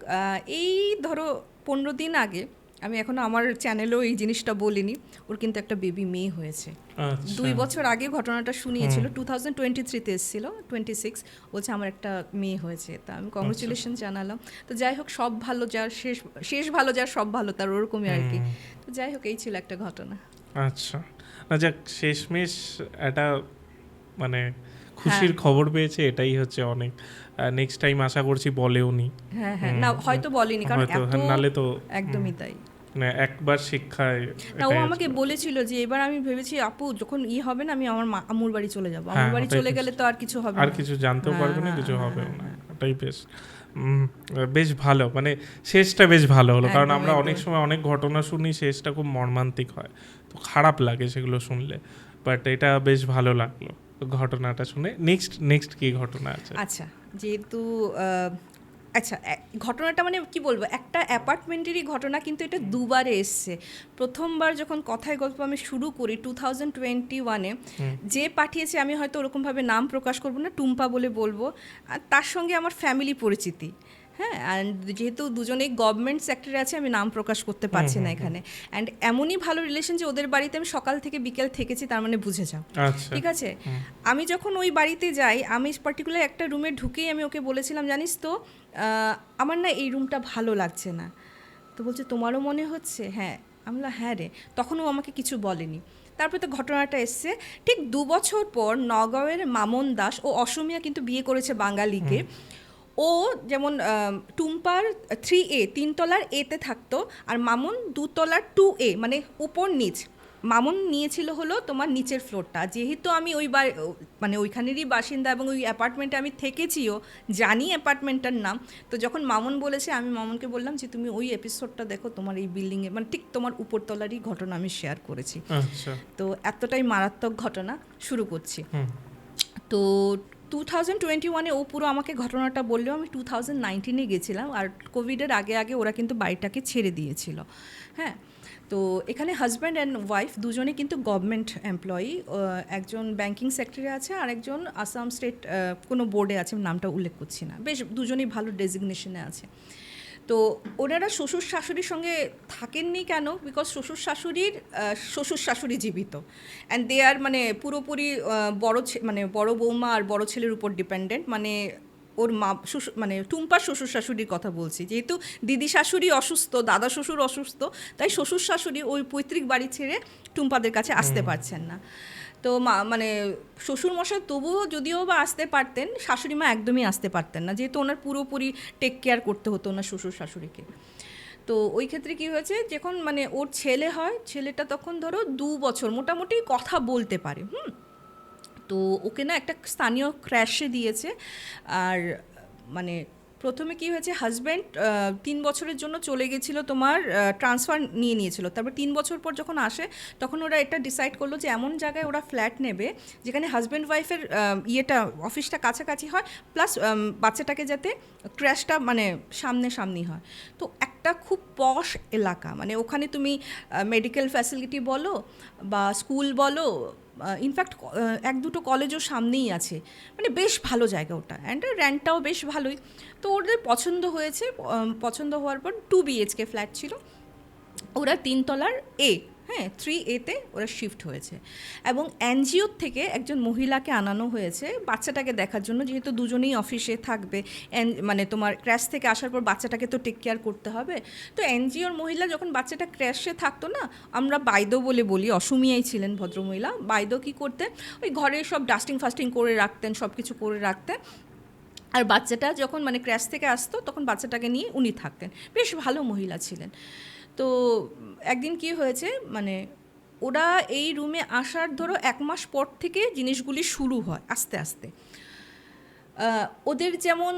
এই ধরো 15 দিন আগে, আমি এখনও আমার চ্যানেলেও এই জিনিসটা বলিনি, ওর কিন্তু একটা বেবি মেয়ে হয়েছে। 2 বছর আগে ঘটনাটা শুনিয়েছিল, 2023-তে এসেছিল, 26 বলছে আমার একটা মেয়ে হয়েছে। তা আমি কংগ্রেচুলেশন জানালাম। তো যাই হোক, সব ভালো যার শেষ ভালো যার সব ভালো তার, ওরকমই আর কি। তো যাই হোক, এই ছিল একটা ঘটনা। আচ্ছা, না যাক, শেষমেশ একটা মানে খুশির খবর পেয়েছে, এটাই হচ্ছে অনেক। নেক্সট টাইম আশা করছি বলেও নি। হ্যাঁ হ্যাঁ, না হয়তো বলেনি, কারণ নালে তো একদমই তাই। একবার শিক্ষায়, না ও আমাকে বলেছিল যে এবার আমি ভেবেছি আপু যখন হবে না, আমি আমার আম্মুর বাড়ি চলে যাবো, আমার বাড়ি চলে গেলে তো আর কিছু হবে না, আর কিছু জানতেও পারবে না, কিছু হবেও না। ওটাই বেশ ভালো, মানে শেষটা বেশ ভালো হলো, কারণ আমরা অনেক সময় অনেক ঘটনা শুনি শেষটা খুব মর্মান্তিক হয়, তো খারাপ লাগে সেগুলো শুনলে, বাট এটা বেশ ভালো লাগলো ঘটনাটা শুনে। নেক্সট কি ঘটনা আছে? আচ্ছা, যেহেতু আচ্ছা ঘটনাটা মানে কি বলবো, একটা অ্যাপার্টমেন্টেরই ঘটনা, কিন্তু এটা দুবারে এসছে। প্রথমবার যখন কথায় গল্প আমি শুরু করি 2021-এ, যে পাঠিয়েছে আমি হয়তো ওরকমভাবে নাম প্রকাশ করবো না, টুম্পা বলে বলবো, আর তার সঙ্গে আমার ফ্যামিলি পরিচিতি। হ্যাঁ, অ্যান্ড যেহেতু দুজনেই গভর্নমেন্ট সেক্টরে আছে, আমি নাম প্রকাশ করতে পারছি না এখানে। অ্যান্ড এমনই ভালো রিলেশন যে ওদের বাড়িতে আমি সকাল থেকে বিকেল থেকেছি, তার মানে বুঝে যাও। ঠিক আছে, আমি যখন ওই বাড়িতে যাই, আমি পার্টিকুলার একটা রুমে ঢুকেই আমি ওকে বলেছিলাম, জানিস তো আমার না এই রুমটা ভালো লাগছে না। তো বলছে তোমারও মনে হচ্ছে? হ্যাঁ। আমি বললাম হ্যাঁ রে। তখন ও আমাকে কিছু বলেনি। তারপরে তো ঘটনাটা এসছে, ঠিক 2 বছর পর নগাঁওয়ের মামন দাস, ও অসমিয়া কিন্তু বিয়ে করেছে বাঙালিকে। ও যেমন টুম্পার 3A 3 তলার এতে থাকতো, আর মামুন 2 তলার 2A, মানে উপর নিচ। মামুন নিয়েছিল হলো তোমার নিচের ফ্লোরটা। যেহেতু আমি মানে ওইখানেরই বাসিন্দা এবং ওই অ্যাপার্টমেন্টে আমি থেকেছিও, জানি অ্যাপার্টমেন্টটার নাম। তো যখন মামুন বলেছে, আমি মামুনকে বললাম যে তুমি ওই এপিসোডটা দেখো, তোমার এই বিল্ডিংয়ে, মানে ঠিক তোমার উপরতলারই ঘটনা আমি শেয়ার করেছি। তো এতটাই মারাত্মক ঘটনা। শুরু করছি। তো 2021-এ ও পুরো আমাকে ঘটনাটা বললেও আমি 2019-এ গেছিলাম, আর কোভিডের আগে ওরা কিন্তু বাড়িটাকে ছেড়ে দিয়েছিল। হ্যাঁ, তো এখানে হাজব্যান্ড অ্যান্ড ওয়াইফ দুজনে কিন্তু গভর্নমেন্ট এমপ্লয়ি, একজন ব্যাংকিং সেক্টরে আছে আর একজন আসাম স্টেট কোনো বোর্ডে আছে, নামটা উল্লেখ করছি না, বেশ দুজনেই ভালো ডেজিগনেশনে আছে। তো ওনারা শ্বশুর শাশুড়ির সঙ্গে থাকেননি কেন? বিকজ শ্বশুর শাশুড়ি জীবিত, অ্যান্ড দে আর মানে পুরোপুরি মানে বড় বৌমা আর বড় ছেলের উপর ডিপেন্ডেন্ট। মানে ওর মা মানে টুম্পার শ্বশুর শাশুড়ির কথা বলছি, যেহেতু দিদি শাশুড়ি অসুস্থ, দাদা শ্বশুর অসুস্থ, তাই শ্বশুর শাশুড়ি ওই পৈতৃক বাড়ি ছেড়ে টুম্পাদের কাছে আসতে পারছেন না। তো মানে শ্বশুরমশাই তবুও যদিও বা আসতে পারতেন, শাশুড়ি মা একদমই আসতে পারতেন না, যেহেতু ওনার পুরোপুরি টেক কেয়ার করতে হতো ওনার শ্বশুর শাশুড়িকে। তো ওই ক্ষেত্রে কি হয়েছে, যখন মানে ওর ছেলে হয়, ছেলেটা তখন ধরো 2 বছর মোটামুটি কথা বলতে পারে। তো ওকে না একটা স্থানীয় ক্র্যাশে দিয়েছে। আর মানে প্রথমে কি হয়েছে, হাজব্যান্ড 3 বছরের জন্য চলে গেছিলো, তোমার ট্রান্সফার নিয়েছিল। তারপর 3 বছর পর যখন আসে, তখন ওরা এটা ডিসাইড করলো যে এমন জায়গায় ওরা ফ্ল্যাট নেবে যেখানে হাজব্যান্ড ওয়াইফের অফিসটা কাছাকাছি হয়, প্লাস বাচ্চাটাকে যাতে ক্র্যাশটা মানে সামনাসামনি হয়। তো একটা খুব পশ এলাকা, মানে ওখানে তুমি মেডিকেল ফ্যাসিলিটি বলো বা স্কুল বলো, ইনফ্যাক্ট 1-2 কলেজও সামনেই আছে, মানে বেশ ভালো জায়গা ওটা, অ্যান্ড রেন্টটাও বেশ ভালোই। তো ওদের পছন্দ হয়েছে, পছন্দ হওয়ার পর 2 BHK ফ্ল্যাট ছিল, ওরা 3 তলার হ্যাঁ 3A-তে ওরা শিফট হয়েছে। এবং এনজিওর থেকে একজন মহিলাকে আনানো হয়েছে বাচ্চাটাকে দেখার জন্য, যেহেতু দুজনেই অফিসে থাকবে, মানে তোমার ক্র্যাশ থেকে আসার পর বাচ্চাটাকে তো টেক কেয়ার করতে হবে। তো এনজিওর মহিলা যখন বাচ্চাটা ক্র্যাশে থাকতো না, আমরা বাইদো বলে বলি, অসমিয়াই ছিলেন ভদ্রমহিলা, বাইদো কী করতেন, ওই ঘরে সব ডাস্টিং ফাস্টিং করে রাখতেন, সব কিছু করে রাখতেন। আর বাচ্চাটা যখন মানে ক্র্যাশ থেকে আসতো, তখন বাচ্চাটাকে নিয়ে উনি থাকতেন, বেশ ভালো মহিলা ছিলেন। তো একদিন কি হয়েছে, মানে ওরা এই রুমে আসার ধরো 1 মাস পর থেকে জিনিসগুলি শুরু হয় আস্তে আস্তে। ওদের যেমন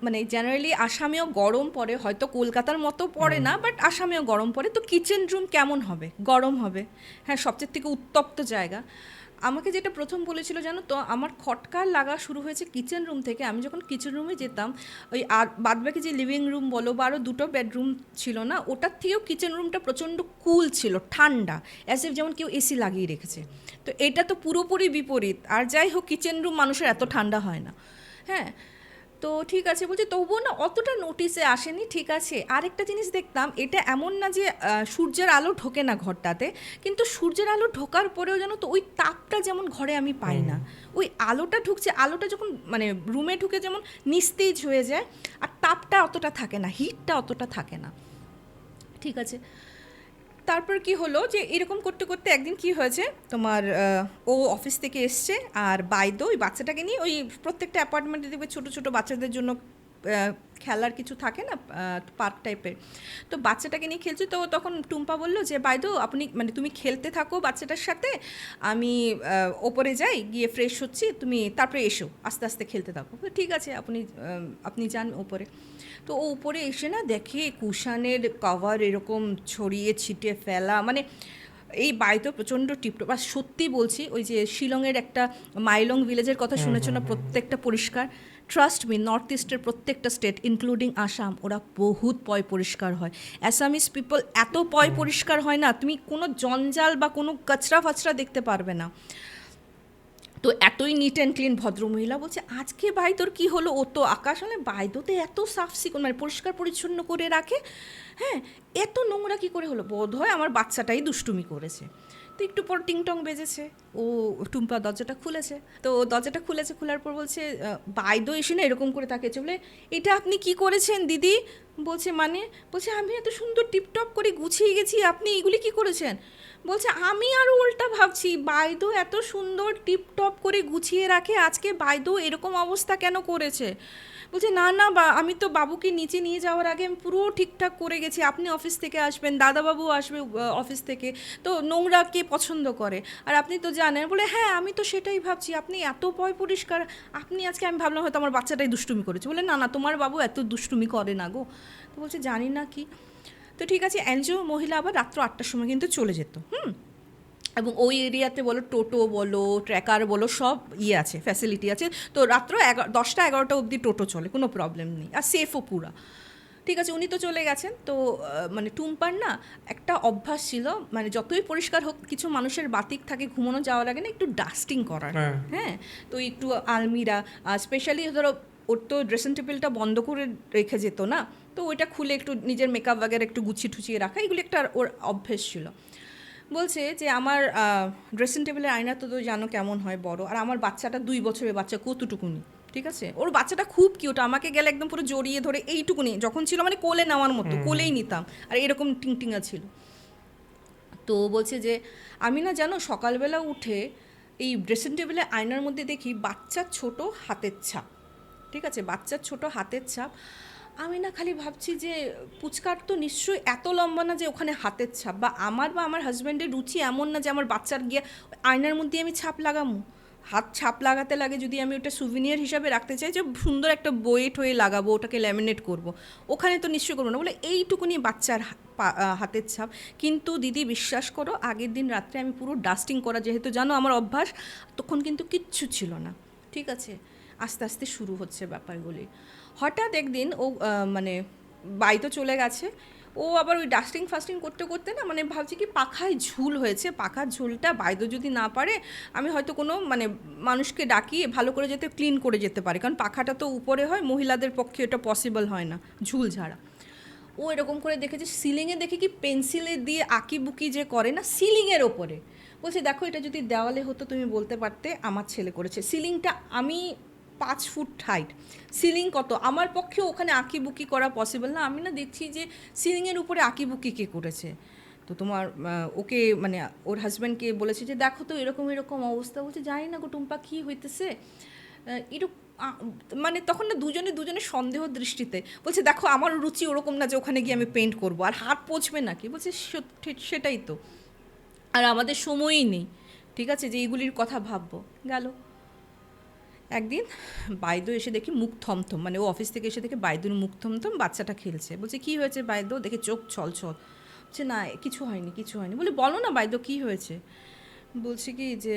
মানে জেনারেলি আসামেও গরম পড়ে, হয়তো কলকাতার মতো পড়ে না, বাট আসামেও গরম পড়ে। তো কিচেন রুম কেমন হবে, গরম হবে, হ্যাঁ, সবচেয়ে থেকে উত্তপ্ত জায়গা। আমাকে যেটা প্রথম বলেছিল জানো তো, আমার খটকার লাগা শুরু হয়েছে কিচেন রুম থেকে। আমি যখন কিচেন রুমে যেতাম, ওই আর বাদবাকি যে লিভিং রুম বলো বা আরও 2টো বেডরুম ছিল না, ওটার থেকেও কিচেন রুমটা প্রচণ্ড কুল ছিল, ঠান্ডা, অ্যাজ ইফ যেমন কেউ এসি লাগিয়ে রেখেছে। তো এটা তো পুরোপুরি বিপরীত। আর যাই হোক, কিচেন রুম মানুষের এত ঠান্ডা হয় না, হ্যাঁ। তো ঠিক আছে বলছি, তবুও না অতটা নোটিসে আসেনি, ঠিক আছে। আরেকটা জিনিস দেখতাম, এটা এমন না যে সূর্যের আলো ঢোকে না ঘরটাতে, কিন্তু সূর্যের আলো ঢোকার পরেও যেন তো ওই তাপটা যেমন ঘরে আমি পাই না, ওই আলোটা ঢুকছে, আলোটা যখন মানে রুমে ঢুকে যেমন নিস্তেজ হয়ে যায়, আর তাপটা অতটা থাকে না, হিটটা অতটা থাকে না, ঠিক আছে। তারপর কি হলো যে এরকম করতে করতে একদিন কি হয়েছে, তোমার ও অফিস থেকে এসছে, আর বাইদো ওই বাচ্চাটাকে নিয়ে, ওই প্রত্যেকটা অ্যাপার্টমেন্টে দেখবে ছোটো ছোটো বাচ্চাদের জন্য খেলার কিছু থাকে না, পার্ক টাইপের। তো বাচ্চাটাকে নিয়ে খেলছে। তো তখন টুম্পা বললো যে বাইদো আপনি মানে তুমি খেলতে থাকো বাচ্চাটার সাথে, আমি ওপরে যাই, গিয়ে ফ্রেশ হচ্ছি, তুমি তারপরে এসো, আস্তে আস্তে খেলতে থাকো। ঠিক আছে, আপনি যান ওপরে। তো ও উপরে এসে না দেখে কুশানের কভার এরকম ছড়িয়ে ছিটিয়ে ফেলা, মানে এই বাড়িতে প্রচণ্ড টিপটপ। আর সত্যি বলছি, ওই যে শিলংয়ের একটা মাইলং ভিলেজের কথা শুনেছো না, প্রত্যেকটা পরিষ্কার। ট্রাস্ট মি, নর্থ ইস্টের প্রত্যেকটা স্টেট ইনক্লুডিং আসাম, ওরা বহুত পরিষ্কার হয়। অ্যাসামিস পিপল এত পরিষ্কার হয় না, তুমি কোনো জঞ্জাল বা কোনো কচরা ফাচরা দেখতে পারবে না। তো এতই নিট অ্যান্ড ক্লিন ভদ্রমহিলা বলছে, আজকে ভাই তোর কী হলো? ও তো আকাশ, মানে বাইদোতে এত সাফ সিকুন মানে পরিষ্কার পরিচ্ছন্ন করে রাখে, হ্যাঁ, এত নোংরা কী করে হলো? বোধ হয় আমার বাচ্চাটাই দুষ্টুমি করেছে। তো একটু পর টিংটং বেজেছে, ও টুম্পা দরজাটা খুলেছে। তো দরজাটা খোলার পর বলছে, বাইদো এসে না এরকম করে তাকিয়েছে, বলে এটা আপনি কি করেছেন দিদি? বলছে বলছে আমি এত সুন্দর টিপটপ করে গুছিয়ে গেছি, আপনি এগুলি কি করেছেন? বলছে আমি আরও উল্টা ভাবছি, বাইদো এত সুন্দর টিপটপ করে গুছিয়ে রাখে, আজকে বাইদো এরকম অবস্থা কেন করেছে? বলছে না আমি তো বাবুকে নিচে নিয়ে যাওয়ার আগে আমি পুরো ঠিকঠাক করে গেছি, আপনি অফিস থেকে আসবেন, দাদাবাবু আসবে অফিস থেকে, তো নোংরা কে পছন্দ করে, আর আপনি তো জানেন। বলে হ্যাঁ, আমি তো সেটাই ভাবছি, আপনি এত পরিষ্কার, আপনি আজকে, আমি ভাবলাম হয়তো আমার বাচ্চাটাই দুষ্টুমি করেছে। বলে না তোমার বাবু এত দুষ্টুমি করে না গো। তো বলছে জানি না কি। তো ঠিক আছে, এনজিও মহিলা আবার রাত্র 8টার সময় কিন্তু চলে যেত, এবং ওই এরিয়াতে বলো টোটো বলো ট্র্যাকার বলো সব আছে, ফ্যাসিলিটি আছে। তো রাত্র 10টা 11টা অবধি টোটো চলে, কোনো প্রবলেম নেই, আর সেফও পুরা। ঠিক আছে, উনি তো চলে গেছেন। তো মানে টুম্পার না একটা অভ্যাস ছিল, মানে যতই পরিষ্কার হোক, কিছু মানুষের বাতিক থাকে ঘুমানো যাওয়ার আগে না একটু ডাস্টিং করার, হ্যাঁ। তো একটু আলমিরা, স্পেশালি ধরো ওর তো ড্রেসিং টেবিলটা বন্ধ করে রেখে যেত না, তো ওইটা খুলে একটু নিজের মেকআপ বাগের একটু গুছিয়ে ঠুচিয়ে রাখা, এগুলি একটা ওর অভ্যেস ছিল। বলছে যে আমার ড্রেসিং টেবিলের আয়না তো জানো কেমন হয়, বড়, আর আমার বাচ্চাটা 2 বছরের বাচ্চা, কতটুকুনি, ঠিক আছে, ওর বাচ্চাটা খুব কিউট, আমাকে গেলে একদম পুরো জড়িয়ে ধরে এইটুকুনি যখন ছিল, মানে কোলে নেওয়ার মতো, কোলেই নিতাম, আর এরকম টিংটিঙা ছিল। তো বলছে যে আমি না জানো সকালবেলা উঠে এই ড্রেসিং টেবিলে আয়নার মধ্যে দেখি বাচ্চার ছোট হাতের ছাপ, ঠিক আছে, বাচ্চার ছোট হাতের ছাপ। আমি না খালি ভাবছি যে পুচকার তো নিশ্চয়ই এত লম্বা না যে ওখানে হাতের ছাপ, বা আমার হাজব্যান্ডের রুচি এমন না যে আমার বাচ্চার গিয়ে আয়নার মধ্যে আমি ছাপ লাগাবো। হাত ছাপ লাগাতে লাগে যদি আমি ওটা সুভিনিয়ার হিসাবে রাখতে চাই, যে সুন্দর একটা বইয়ে ঠয়ে লাগাবো, ওটাকে ল্যামিনেট করব, ওখানে তো নিশ্চয়ই করবো না। বলে এইটুকুনি বাচ্চার হাতের ছাপ। কিন্তু দিদি বিশ্বাস করো, আগের দিন রাত্রে আমি পুরো ডাস্টিং করা, যেহেতু জানো আমার অভ্যাস, তখন কিন্তু কিচ্ছু ছিল না, ঠিক আছে। আস্তে আস্তে শুরু হচ্ছে ব্যাপারগুলি। হঠাৎ একদিন ও মানে বাড়িতে চলে গেছে, ও আবার ওই ডাস্টিং ফাস্টিং করতে করতে না মানে ভাবছি কি পাখায় ঝুল হয়েছে, পাখার ঝুলটা বাইরে যদি না পারে আমি হয়তো কোনো মানে মানুষকে ডাকিয়ে ভালো করে যেতে ক্লিন করে যেতে পারি, কারণ পাখাটা তো উপরে হয়, মহিলাদের পক্ষে এটা পসিবল হয় না ঝুল ঝাড়া। ও এরকম করে দেখেছে সিলিংয়ে, দেখে কি পেন্সিলে দিয়ে আঁকি বুকি যে করে না সিলিংয়ের ওপরে, বলছে দেখো এটা যদি দেওয়ালে হতো তুমি বলতে পারতে আমার ছেলে করেছে। সিলিংটা আমি 5 ফুট হাইট, সিলিং কত, আমার পক্ষে ওখানে আঁকি বুকি করা পসিবল না। আমি না দেখছি যে সিলিংয়ের উপরে আঁকি বুকি কে করেছে। তো তোমার ওকে মানে ওর হাজব্যান্ডকে বলেছে যে দেখো তো এরকম এরকম অবস্থা। বলছে জানি না গো টুম্পা কী হইতেছে এরকম, মানে তখন না দুজনের সন্দেহ দৃষ্টিতে বলছে দেখো আমার রুচি ওরকম না যে ওখানে গিয়ে আমি পেন্ট করবো, আর হাত পচবে নাকি। বলছে সেটাই তো, আর আমাদের সময়ই নেই, ঠিক আছে, যে এইগুলির কথা ভাববো। গেল একদিন বাইদো এসে দেখি মুখ থমথম, মানে ও অফিস থেকে এসে দেখে বাইদোর মুখ থমথম, বাচ্চাটা খেলছে। বলছে কী হয়েছে বাইদো, দেখে চোখ ছলছল। বলছে না কিছু হয়নি কিছু হয়নি। বলে বলো না বাইদো কী হয়েছে। বলছে কি যে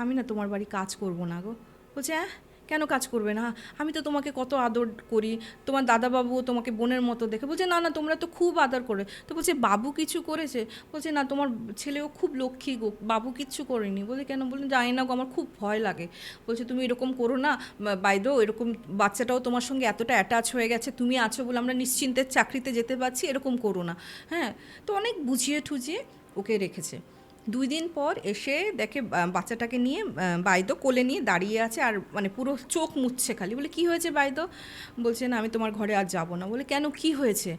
আমি না তোমার বাড়ি কাজ করব না গো। বলছে হ্যাঁ কেন কাজ করবে না, আমি তো তোমাকে কত আদর করি, তোমার দাদাবাবুও তোমাকে বোনের মতো দেখে। বলছে না না তোমরা তো খুব আদর করে। তো বলছে বাবু কিছু করেছে। বলছে না তোমার ছেলেও খুব লক্ষ্মী গো, বাবু কিচ্ছু করেনি। বলে কেন। বলে জানি না গো আমার খুব ভয় লাগে। বলছে তুমি এরকম করো না বাইদো, এরকম বাচ্চাটাও তোমার সঙ্গে এতটা অ্যাটাচ হয়ে গেছে, তুমি আছো বলে আমরা নিশ্চিন্তের চাকরিতে যেতে পারছি, এরকম করো না। হ্যাঁ, তো অনেক বুঝিয়ে ঠুজিয়ে ওকে রেখেছে। 2 দিন পর এসে দেখে বাচ্চাটাকে নিয়ে বাইদো কোলে নিয়ে দাঁড়িয়ে আছে, আর মানে পুরো চোখ মুছছে খালি। বলে কী হয়েছে বাইদো। বলছে না আমি তোমার ঘরে আর যাবো না। বলে কেন কী হয়েছে।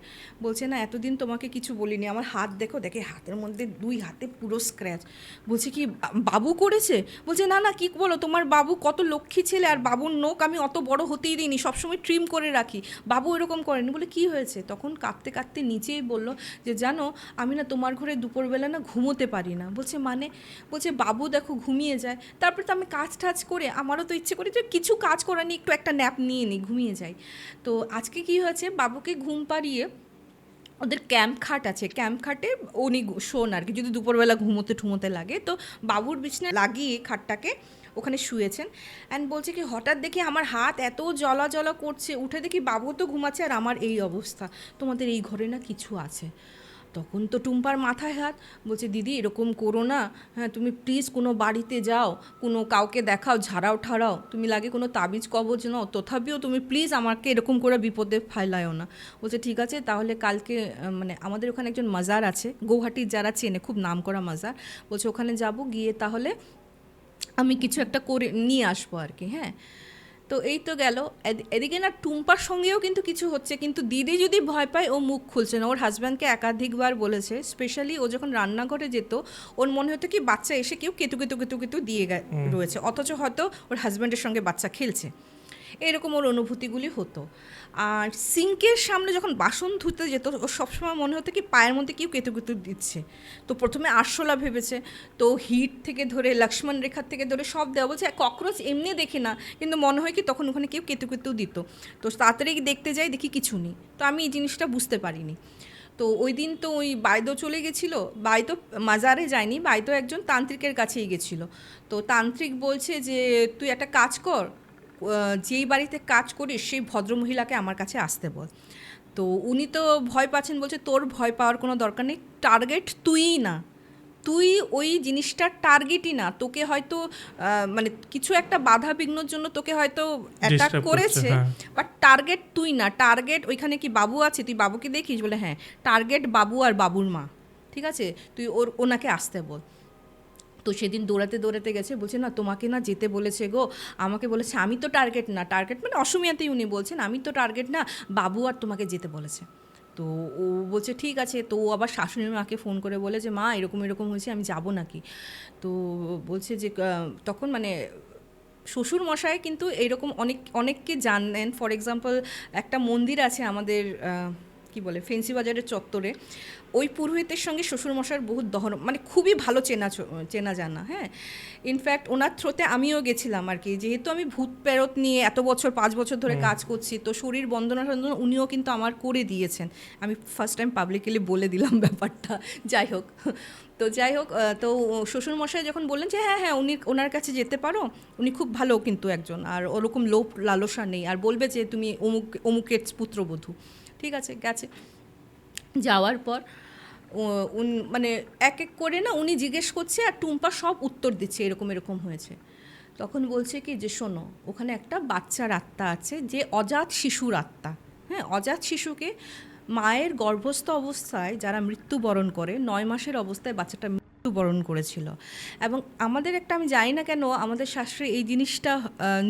বলছে না এতদিন তোমাকে কিছু বলিনি, আমার হাত দেখো, দেখে হাতের মধ্যে 2 হাতে পুরো স্ক্র্যাচ। বলছে কি বাবু করেছে। বলছে না না কী বলো, তোমার বাবু কত লক্ষ্মী ছেলে, আর বাবুর নোখ আমি অত বড় হতেই দিইনি, সবসময় ট্রিম করে রাখি, বাবু এরকম করেনি। বলে কী হয়েছে। তখন কাঁদতে কাঁদতে নিচেই বললো যে জানো আমি না তোমার ঘরে দুপুরবেলা না ঘুমোতে পারি না। বলছে মানে। বলছে বাবু দেখো ঘুমিয়ে যায়, তারপর তো আমি কাজ টাজ করে আমারও তো ইচ্ছে করি যে কিছু কাজ করা নিয়ে একটু একটা ন্যাপ নিয়ে নিই, ঘুমিয়ে যাই। তো আজকে কি হয়েছে, বাবুকে ঘুম পাড়িয়ে ওদের ক্যাম্প খাট আছে, ক্যাম্প খাটে উনি শোন আর কি, যদি দুপুরবেলা ঘুমোতে লাগে তো বাবুর বিছানা লাগিয়ে খাটটাকে ওখানে শুয়েছেন। অ্যান্ড বলছে কি হঠাৎ দেখি আমার হাত এত জ্বলা জ্বলা করছে, উঠে দেখি বাবু তো ঘুমাচ্ছে আর আমার এই অবস্থা, তোমাদের এই ঘরে না কিছু আছে। তখন তো টুম্পার মাথায় হাত। বলছে দিদি এরকম করো না, হ্যাঁ তুমি প্লিজ কোনো বাড়িতে যাও, কোনো কাউকে দেখাও, ঝাড়াও ঠাড়াও, তুমি লাগে কোনো তাবিজ কবজ নাও, তথাপিও তুমি প্লিজ আমাকে এরকম করে বিপদে ফেলায়ও না। বলছে ঠিক আছে তাহলে কালকে মানে আমাদের ওখানে একজন মাজার আছে, গৌহাটির যারা চেনে খুব নাম করা মাজার, বলছে ওখানে যাব, গিয়ে তাহলে আমি কিছু একটা করে নিয়ে আসবো আর কি। হ্যাঁ, তো এই তো গেল। এদিকে না টুম্পার সঙ্গেও কিন্তু কিছু হচ্ছে, কিন্তু দিদি যদি ভয় পায় ও মুখ খুলছে না। ওর হাজব্যান্ডকে একাধিকবার বলেছে, স্পেশালি ও যখন রান্নাঘরে যেত ওর মনে হতো কি বাচ্চা এসে কেউ কেতু কেতু কেতু কেতু দিয়ে রয়েছে, অথচ হয়তো ওর হাজব্যান্ডের সঙ্গে বাচ্চা খেলছে, এরকম ওর অনুভূতিগুলি হতো। আর সিঙ্কের সামনে যখন বাসন ধুতে যেত ওর সবসময় মনে হতো কি পায়ের মধ্যে কেউ কেতু কেতু দিচ্ছে। তো প্রথমে আরশোলা ভেবেছে, তো হিট থেকে ধরে লক্ষ্মণ রেখার থেকে ধরে সব দেওয়া। বলছে ককরোচ এমনি দেখি না, কিন্তু মনে হয় কি তখন ওখানে কেউ কেতু কেতু দিত। তো তাড়াতাড়ি দেখতে যাই, দেখি কিছু নেই। তো আমি এই জিনিসটা বুঝতে পারিনি। তো ওই দিন তো ওই বাইদো চলে গেছিলো, বাইদো মাজারে যায়নি, বাইদো একজন তান্ত্রিকের কাছেই গেছিলো। তো তান্ত্রিক বলছে যে তুই একটা কাজ কর, যেই বাড়িতে কাজ করিস সেই ভদ্রমহিলাকে আমার কাছে আসতে বল। তো উনি তো ভয় পাচ্ছেন, বলছে তোর ভয় পাওয়ার কোনো দরকার নেই, টার্গেট তুইই না, তুই ওই জিনিসটার টার্গেটই না, তোকে হয়তো মানে কিছু একটা বাধা বিঘ্নর জন্য তোকে হয়তো অ্যাটাক করেছে, বাট টার্গেট তুই না, টার্গেট ওইখানে কি বাবু আছে, তুই বাবুকে দেখিস। বলে হ্যাঁ, টার্গেট বাবু আর বাবুর মা, ঠিক আছে, তুই ওনাকে আসতে বল। তো সেদিন দৌড়াতে গেছে, বলছে না তোমাকে না যেতে বলেছে গো, আমাকে বলেছে আমি তো টার্গেট না, টার্গেট মানে অসমিয়াতেই উনি বলছেন আমি তো টার্গেট না, বাবু আর তোমাকে যেতে বলেছে। তো ও বলছে ঠিক আছে। তো ও আবার শাশুড়ি মাকে ফোন করে বলে যে মা এরকম এরকম হয়েছে, আমি যাব নাকি? তো বলছে যে তখন মানে শ্বশুর মশাই কিন্তু এইরকম অনেককে জানেন। ফর এক্সাম্পল একটা মন্দির আছে আমাদের কি বলে ফেন্সি বাজারের চত্বরে, ওই পুরোহিতের সঙ্গে শ্বশুরমশাইয়ের বহুত মানে খুবই ভালো চেনা জানা। হ্যাঁ, ইনফ্যাক্ট ওনার থ্রোতে আমিও গেছিলাম আর কি, যেহেতু আমি ভূত প্রেরত নিয়ে এত বছর 5 বছর ধরে কাজ করছি, তো শরীর বন্দনা টন্দনা উনিও কিন্তু আমার করে দিয়েছেন। আমি ফার্স্ট টাইম পাবলিকলি বলে দিলাম ব্যাপারটা। যাই হোক, তো শ্বশুরমশাই যখন বললেন যে হ্যাঁ হ্যাঁ ওনার কাছে যেতে পারো, উনি খুব ভালো কিন্তু একজন, আর ওরকম লোভ লালসা নেই, আর বলবে যে তুমি অমুকের পুত্রবধূ। ঠিক আছে, গেছে। যাওয়ার পর মানে এক এক করে না উনি জিজ্ঞেস করছে আর টুম্পা সব উত্তর দিচ্ছে এরকম এরকম হয়েছে। তখন বলছে কি যে শোনো, ওখানে একটা বাচ্চার আত্মা আছে, যে অজাত শিশুর আত্মা। হ্যাঁ, অজাত শিশুকে মায়ের গর্ভস্থ অবস্থায় যারা মৃত্যুবরণ করে, 9 মাসের অবস্থায় বাচ্চাটা মৃত্যুবরণ করেছিল। এবং আমাদের একটা, আমি জানি না কেন আমাদের শাস্ত্রে এই জিনিসটা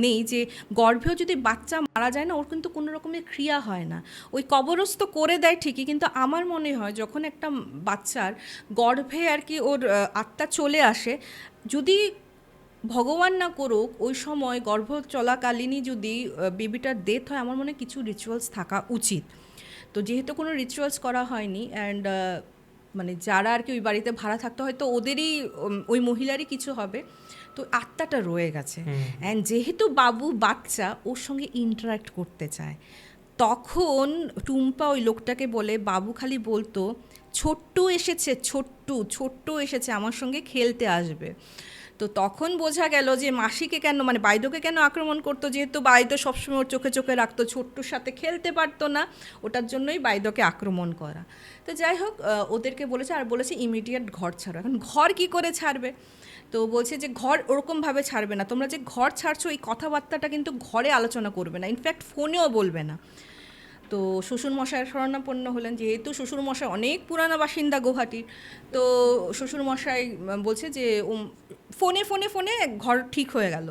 নেই যে গর্ভেও যদি বাচ্চা মারা যায় না, ওর কিন্তু কোনো রকমের ক্রিয়া হয় না, ওই কবরস্থ করে দেয় ঠিকই, কিন্তু আমার মনে হয় যখন একটা বাচ্চার গর্ভে আর কি ওর আত্মা চলে আসে, যদি ভগবান না করুক ওই সময় গর্ভ চলাকালীনই যদি বেবিটার ডেথ হয়, আমার মনে হয় কিছু রিচুয়ালস থাকা উচিত। তো যেহেতু কোনো রিচুয়ালস করা হয়নি, অ্যান্ড মানে যারা আর কি ওই বাড়িতে ভাড়া থাকতে হয়তো ওদেরই ওই মহিলারই কিছু হবে, তো আত্মাটা রয়ে গেছে। অ্যান্ড যেহেতু বাবু বাচ্চা, ওর সঙ্গে ইন্টারাক্ট করতে চায়, তখন টুম্পা ওই লোকটাকে বলে, বাবু খালি বলতো ছোট্টু এসেছে, ছোট্টু এসেছে, আমার সঙ্গে খেলতে আসবে। তো তখন বোঝা গেল যে মাসিকে কেন, মানে বাইদোকে কেন আক্রমণ করতো, যেহেতু বাইদো সবসময় ওর চোখে চোখে রাখতো, ছোট্টুর সাথে খেলতে পারতো না, ওটার জন্যই বাইদোকে আক্রমণ করা। তো যাই হোক, ওদেরকে বলেছে, আর বলেছে ইমিডিয়েট ঘর ছাড়ো। এখন ঘর কি করে ছাড়বে? তো বলছে যে ঘর ওরকমভাবে ছাড়বে না, তোমরা যে ঘর ছাড়ছো এই কথাবার্তাটা কিন্তু ঘরে আলোচনা করবে না, ইনফ্যাক্ট ফোনেও বলবে না। তো শ্বশুরমশাইয়ের শরণাপন্ন হলেন, যেহেতু শ্বশুরমশাই অনেক পুরানো বাসিন্দা গৌহাটির। তো শ্বশুরমশাই বলছে যে ফোনে ঘর ঠিক হয়ে গেল।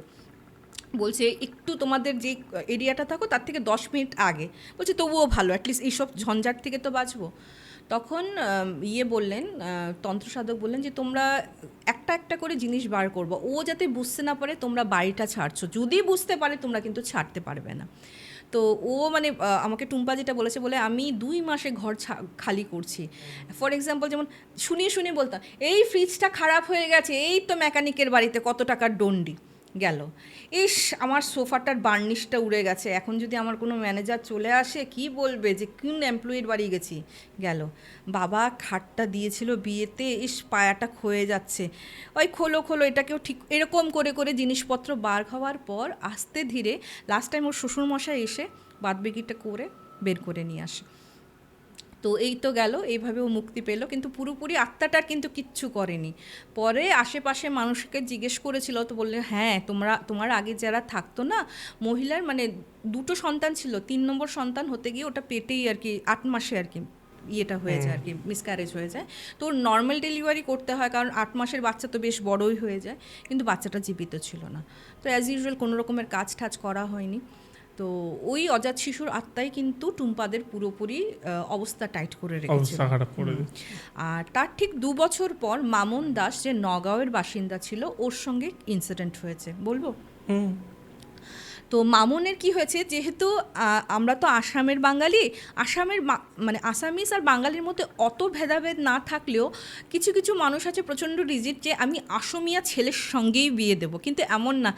বলছে একটু তোমাদের যে এরিয়াটা থাকো তার থেকে 10 মিনিট আগে। বলছে তবুও ভালো, অ্যাটলিস্ট এইসব ঝঞ্ঝাট থেকে তো বাঁচবো। তখন বললেন, তন্ত্রসাধক বললেন যে তোমরা একটা একটা করে জিনিস বার করবো, ও যাতে বুঝতে না পারে তোমরা বাড়িটা ছাড়ছো, যদি বুঝতে পারে তোমরা কিন্তু ছাড়তে পারবে না। তো ও মানে আমাকে টুম্পা যেটা বলেছে, বলে আমি 2 মাসে ঘর খালি করছি। ফর এক্সাম্পল যেমন শুনিয়ে বলতাম এই ফ্রিজটা খারাপ হয়ে গেছে, এই তো মেকানিকের বাড়িতে কত টাকার দণ্ডি গেল, ইস আমার সোফাটার বার্নিশটা উড়ে গেছে, এখন যদি আমার কোনো ম্যানেজার চলে আসে কি বলবে যে কোন এমপ্লয়ির বাড়ি গেছি, গেল। বাবা খাটটা দিয়েছিল বিয়েতে, ইস পায়াটা ক্ষয়ে যাচ্ছে, ওই খোলো এটাকেও ঠিক, এরকম করে করে জিনিসপত্র বার হওয়ার পর আস্তে ধীরে লাস্ট টাইম ওর শ্বশুরমশাই এসে বাদবিকিটা করে বের করে নিয়ে আসে। তো এই তো গেল, এইভাবে ও মুক্তি পেল, কিন্তু পুরোপুরি আত্মাটার কিন্তু কিচ্ছু করেনি। পরে আশেপাশে মানুষকে জিজ্ঞেস করেছিল, তো বললে হ্যাঁ তোমার আগে যারা থাকতো না, মহিলার মানে 2টো সন্তান ছিল, 3 নম্বর সন্তান হতে গিয়ে ওটা পেটেই আর কি 8 মাসে আর কি ইয়েটা হয়ে যায় আর কি, মিসক্যারেজ হয়ে যায়। তো নর্মাল ডেলিভারি করতে হয়, কারণ 8 মাসের বাচ্চা তো বেশ বড়ই হয়ে যায়, কিন্তু বাচ্চাটা জীবিত ছিল না। তো অ্যাজ ইউজুয়াল কোনো রকমের কাজ টাজ করা হয়নি। তো ওই অজাত শিশুর আত্মাই কিন্তু টুম্পাদের পুরোপুরি অবস্থা টাইট করে রেখেছে। আর তার ঠিক 2 বছর পর মামন দাস, যে নগাঁওয়ের বাসিন্দা ছিল, ওর সঙ্গে ইনসিডেন্ট হয়েছে, বলবো। তো মামনের কি হয়েছে, যেহেতু আমরা তো আসামের বাঙালি, মানে আসামিস আর বাঙালির মধ্যে অত ভেদাভেদ না থাকলেও কিছু কিছু মানুষ আছে প্রচণ্ড রিজিড, যে আমি আসামিয়া ছেলের সঙ্গেই বিয়ে দেবো, কিন্তু এমন না।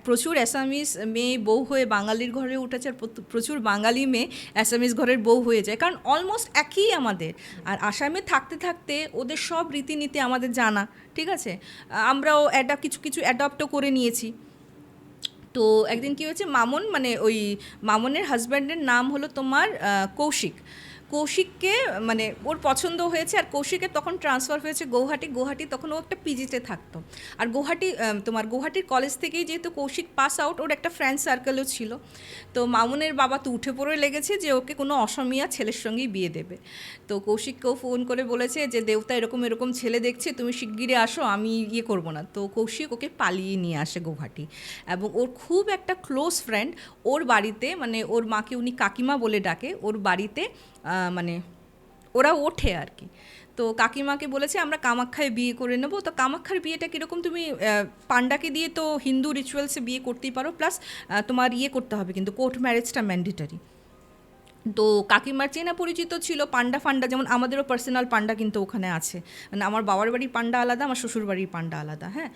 প্রচুর অ্যাসামিস মেয়ে বউ হয়ে বাঙালির ঘরে উঠেছে, আর প্রচুর বাঙালি মেয়ে অ্যাসামিস ঘরের বউ হয়ে যায়, কারণ অলমোস্ট একই আমাদের। আর আসামে থাকতে থাকতে ওদের সব রীতিনীতি আমাদের জানা, ঠিক আছে, আমরাও কিছু কিছু অ্যাডপ্টও করে নিয়েছি। তো একদিন কী হয়েছে, মামন মানে ওই মামনের হাজব্যান্ডের নাম হলো তোমার কৌশিককে মানে ওর পছন্দ হয়েছে, আর কৌশিকের তখন ট্রান্সফার হয়েছে গুয়াহাটি, তখন ও একটা পিজিতে থাকতো। আর গুয়াহাটির কলেজ থেকেই যেহেতু কৌশিক পাস আউট, ওর একটা ফ্রেন্ড সার্কেলও ছিল। তো মামুনের বাবা তো উঠে পড়ে লেগেছে যে ওকে কোনো অসমিয়া ছেলের সঙ্গেই বিয়ে দেবে। তো কৌশিককেও ফোন করে বলেছে যে দেবতা এরকম ছেলে দেখছে, তুমি শিগগিরই আসো, আমি করবো না। তো কৌশিক ওকে পালিয়ে নিয়ে আসে গুয়াহাটি, এবং ওর খুব একটা ক্লোজ ফ্রেন্ড ওর বাড়িতে, মানে ওর মাকে উনি কাকিমা বলে ডাকে, ওর বাড়িতে মানে ওরা ওঠে আর কি। তো কাকিমাকে বলেছে আমরা কামাখ্যায় বিয়ে করে নেবো। তো কামাখ্যার বিয়েটা কীরকম, তুমি পান্ডাকে দিয়ে তো হিন্দু রিচুয়ালসে বিয়ে করতেই পারো, প্লাস তোমার করতে হবে, কিন্তু কোর্ট ম্যারেজটা ম্যান্ডেটারি। তো কাকিমার চেনা পরিচিত ছিল পান্ডা ফান্ডা, যেমন আমাদেরও পার্সোনাল পান্ডা কিন্তু ওখানে আছে, মানে আমার বাবার বাড়ির পান্ডা আলাদা, আমার শ্বশুর বাড়ির পান্ডা আলাদা। হ্যাঁ,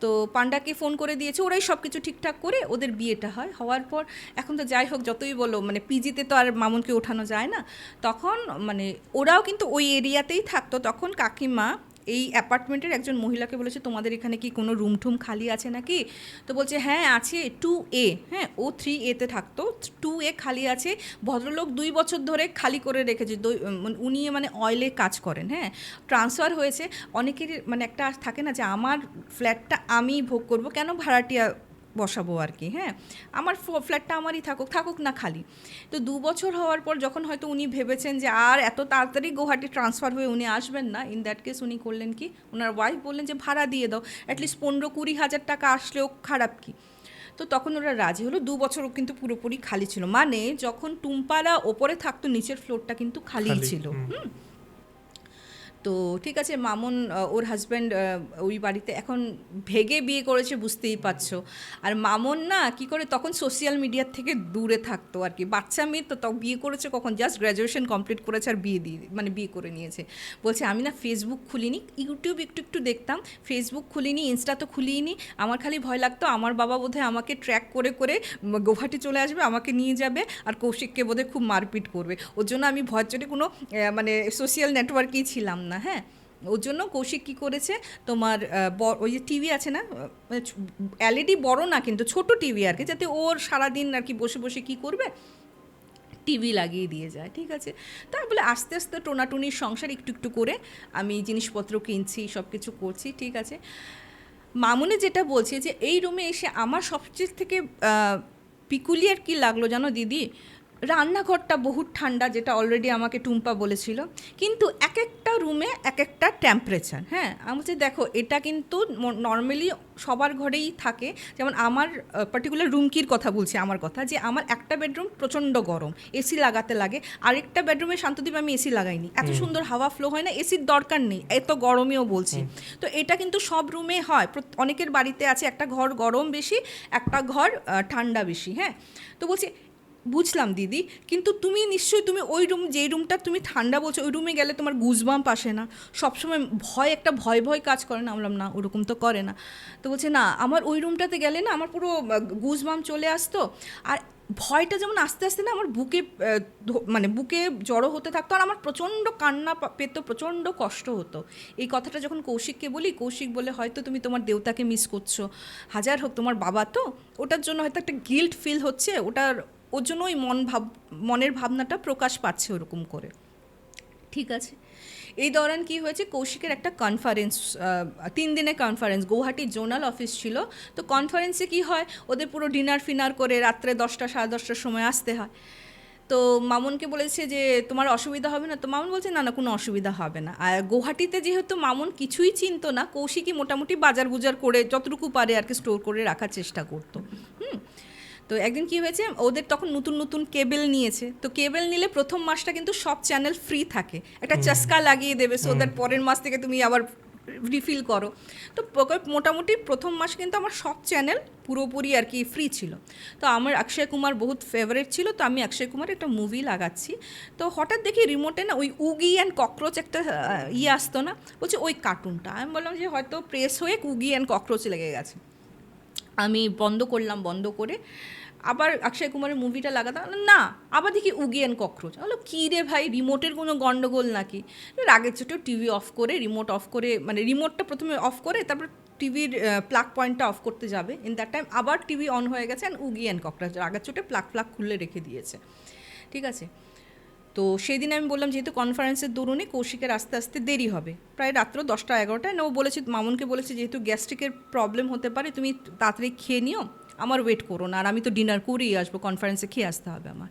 তো পান্ডাকে ফোন করে দিয়েছে, ওরাই সব কিছু ঠিকঠাক করে ওদের বিয়েটা হয়। হওয়ার পর এখন তো যাই হোক, যতই বলো মানে পিজিতে তো আর মামুনকে ওঠানো যায় না, তখন মানে ওরাও কিন্তু ওই এরিয়াতেই থাকতো। তখন কাকিমা এই অ্যাপার্টমেন্টের একজন মহিলাকে বলেছে তোমাদের এখানে কি কোনো রুম টুম খালি আছে নাকি? তো বলছে হ্যাঁ আছে, 2A। হ্যাঁ, ও 3A-তে থাকতো, 2A খালি আছে। ভদ্রলোক 2 বছর ধরে খালি করে রেখেছে। উনি মানে অয়েলে কাজ করেন। হ্যাঁ, ট্রান্সফার হয়েছে। অনেকের মানে একটা থাকে না যে আমার ফ্ল্যাটটা আমি ভোগ করব, কেন ভাড়াটিয়া বসাবো আর কি। হ্যাঁ, আমার ফ্ল্যাটটা আমারই থাকুক না খালি। তো 2 বছর হওয়ার পর যখন হয়তো উনি ভেবেছেন যে আর এত তাড়াতাড়ি গুয়াহাটি ট্রান্সফার হয়ে উনি আসবেন না, ইন দ্যাট কেস উনি করলেন কি, ওনার ওয়াইফ বললেন যে ভাড়া দিয়ে দাও, অ্যাটলিস্ট 15-20 হাজার টাকা আসলেও খারাপ কি। তো তখন ওরা রাজি হলো। 2 বছরও কিন্তু পুরোপুরি খালি ছিল, মানে যখন টুম্পারা ওপরে থাকতো নিচের ফ্লোরটা কিন্তু খালিই ছিল। তো ঠিক আছে, মামুন ওর হাজব্যান্ড ওই বাড়িতে এখন ভেগে বিয়ে করেছে, বুঝতেই পারছো। আর মামুন না কি করে তখন সোশ্যাল মিডিয়ার থেকে দূরে থাকতো আর কি, বাচ্চা মেয়ে তো, তাও বিয়ে করেছে কখন, জাস্ট গ্র্যাজুয়েশন কমপ্লিট করেছে আর বিয়ে করে নিয়েছে। বলছে আমি না ফেসবুক খুলিনি, ইউটিউব একটু দেখতাম, ফেসবুক খুলিনি, ইনস্টা তো খুলিনি, আমার খালি ভয় লাগতো আমার বাবা বোধহয় আমাকে ট্র্যাক করে গুয়াহাটি চলে আসবে, আমাকে নিয়ে যাবে, আর কৌশিককে বোধহয় খুব মারপিট করবে। ওর জন্য আমি ভয়ের চোটে কোনো মানে সোশ্যাল নেটওয়ার্কেই ছিলাম না। হ্যাঁ, ওর জন্য কৌশিক কী করেছে, তোমার ওই যে টিভি আছে না, এলইডি বড় না কিন্তু ছোট টিভি আর কি, যাতে ওর সারাদিন আর কি বসে বসে কী করবে, টিভি লাগিয়ে দিয়ে যায়। ঠিক আছে, তাই বলে আস্তে আস্তে টোনাটুনির সংসার একটু করে আমি জিনিসপত্র কিনছি, সব কিছু করছি। ঠিক আছে, মামুনি যেটা বলছে যে এই রুমে এসে আমার সবচেয়ে থেকে পিকুলিয়ার কী লাগলো জানো দিদি, রান্নাঘরটা বহুত ঠান্ডা, যেটা অলরেডি আমাকে টুম্পা বলেছিল, কিন্তু এক একটা রুমে এক একটা টেম্পারেচার। হ্যাঁ, আমি বলছি দেখো এটা কিন্তু নর্মালি সবার ঘরেই থাকে। যেমন আমার পার্টিকুলার রুমকির কথা বলছি, আমার কথা, যে আমার একটা বেডরুম প্রচণ্ড গরম, এসি লাগাতে লাগে, আরেকটা বেডরুমে শান্তদ্বীপ আমি এসি লাগাইনি, এত সুন্দর হাওয়া ফ্লো হয় না, এসির দরকার নেই, এত গরমেও বলছি। তো এটা কিন্তু সব রুমে হয়, অনেকের বাড়িতে আছে একটা ঘর গরম বেশি, একটা ঘর ঠান্ডা বেশি। হ্যাঁ, তো বলছি বুঝলাম দিদি, কিন্তু তুমি নিশ্চয়ই তুমি ওই রুম, যেই রুমটা তুমি ঠান্ডা বলছো, ওই রুমে গেলে তোমার গুজবাম্প আসে না, সবসময় একটা ভয় কাজ করে না? বললাম না, ওরকম তো করে না। তো বলছে না, আমার ওই রুমটাতে গেলে না আমার পুরো গুজবাম্প চলে আসতো, আর ভয়টা যেমন আস্তে আস্তে না আমার বুকে মানে বুকে জড়ো হতে থাকতো, আর আমার প্রচণ্ড কান্না পেতো, প্রচণ্ড কষ্ট হতো। এই কথাটা যখন কৌশিককে বলি, কৌশিক বলে হয়তো তুমি তোমার দেবতাকে মিস করছো, হাজার হোক তোমার বাবা তো, ওটার জন্য হয়তো একটা গিল্ট ফিল হচ্ছে, ওর জন্য ওই মনের ভাবনাটা প্রকাশ পাচ্ছে ওরকম করে। ঠিক আছে, এই দৌরান কি হয়েছে, কৌশিকের একটা কনফারেন্স, 3 দিনের কনফারেন্স, গুয়াহাটি জোনাল অফিস ছিল। তো কনফারেন্সে কি হয়, ওদের পুরো ডিনার করে রাত্রে 10টা 10:30টার সময় আসতে হয়। তো মামুনকে বলেছে যে তোমার অসুবিধা হবে না? তো মামুন বলছে না কোনো অসুবিধা হবে না। আর গুয়াহাটিতে যেহেতু মামুন কিছুই চিনতো না, কৌশিকই মোটামুটি বাজার করে যতটুকু পারে আর কি স্টোর করে রাখার চেষ্টা করতো। তো একদিন কি হয়েছে, ওদের তখন নতুন কেবল নিয়েছে, তো কেবল নিলে প্রথম মাসটা কিন্তু সব চ্যানেল ফ্রি থাকে, একটা চাস্কা লাগিয়ে দেবে, সো দ্যাট পরের মাস থেকে তুমি আবার রিফিল করো। তো মোটামুটি প্রথম মাস কিন্তু আমার সব চ্যানেল পুরোপুরি আর কি ফ্রি ছিল। তো আমার অক্ষয় কুমার বহুত ফেভারিট ছিল, তো আমি অক্ষয় কুমারের একটা মুভি লাগাচ্ছি, তো হঠাৎ দেখি রিমোটে না ওই উগি অ্যান্ড ককরোচ একটা আসতো না, বলছে ওই কার্টুনটা। আমি বললাম যে হয়তো প্রেস হয়ে উগি অ্যান্ড ককরোচ লেগে গেছে। আমি বন্ধ করে আবার অক্ষয় কুমারের মুভিটা লাগাতাম, না আবার দেখি উগি অ্যান্ড ককরোচ। বলো কী রে ভাই, রিমোটের কোনো গন্ডগোল নাকি? রাগের ছোটো টিভি অফ করে, রিমোট অফ করে, মানে রিমোটটা প্রথমে অফ করে তারপর টিভির প্লাগ পয়েন্টটা অফ করতে যাবে, ইন দ্যাট টাইম আবার টিভি অন হয়ে গেছে, অ্যান্ড উগি অ্যান্ড ককরোচ রাগের চোটে প্লাগ খুলে রেখে দিয়েছে। ঠিক আছে, তো সেই দিন আমি বললাম যেহেতু কনফারেন্সের দরুনে কৌশিকের আস্তে আস্তে দেরি হবে, প্রায় রাত্র 10টা 11টায়, না ও বলেছে, মামুনকে বলেছে যেহেতু গ্যাস্ট্রিকের প্রবলেম হতে পারে, তুমি তাড়াতাড়ি খেয়ে নিও, আমার ওয়েট করো না, আর আমি তো ডিনার করেই আসবো, কনফারেন্সে খেয়ে আসতে হবে আমার।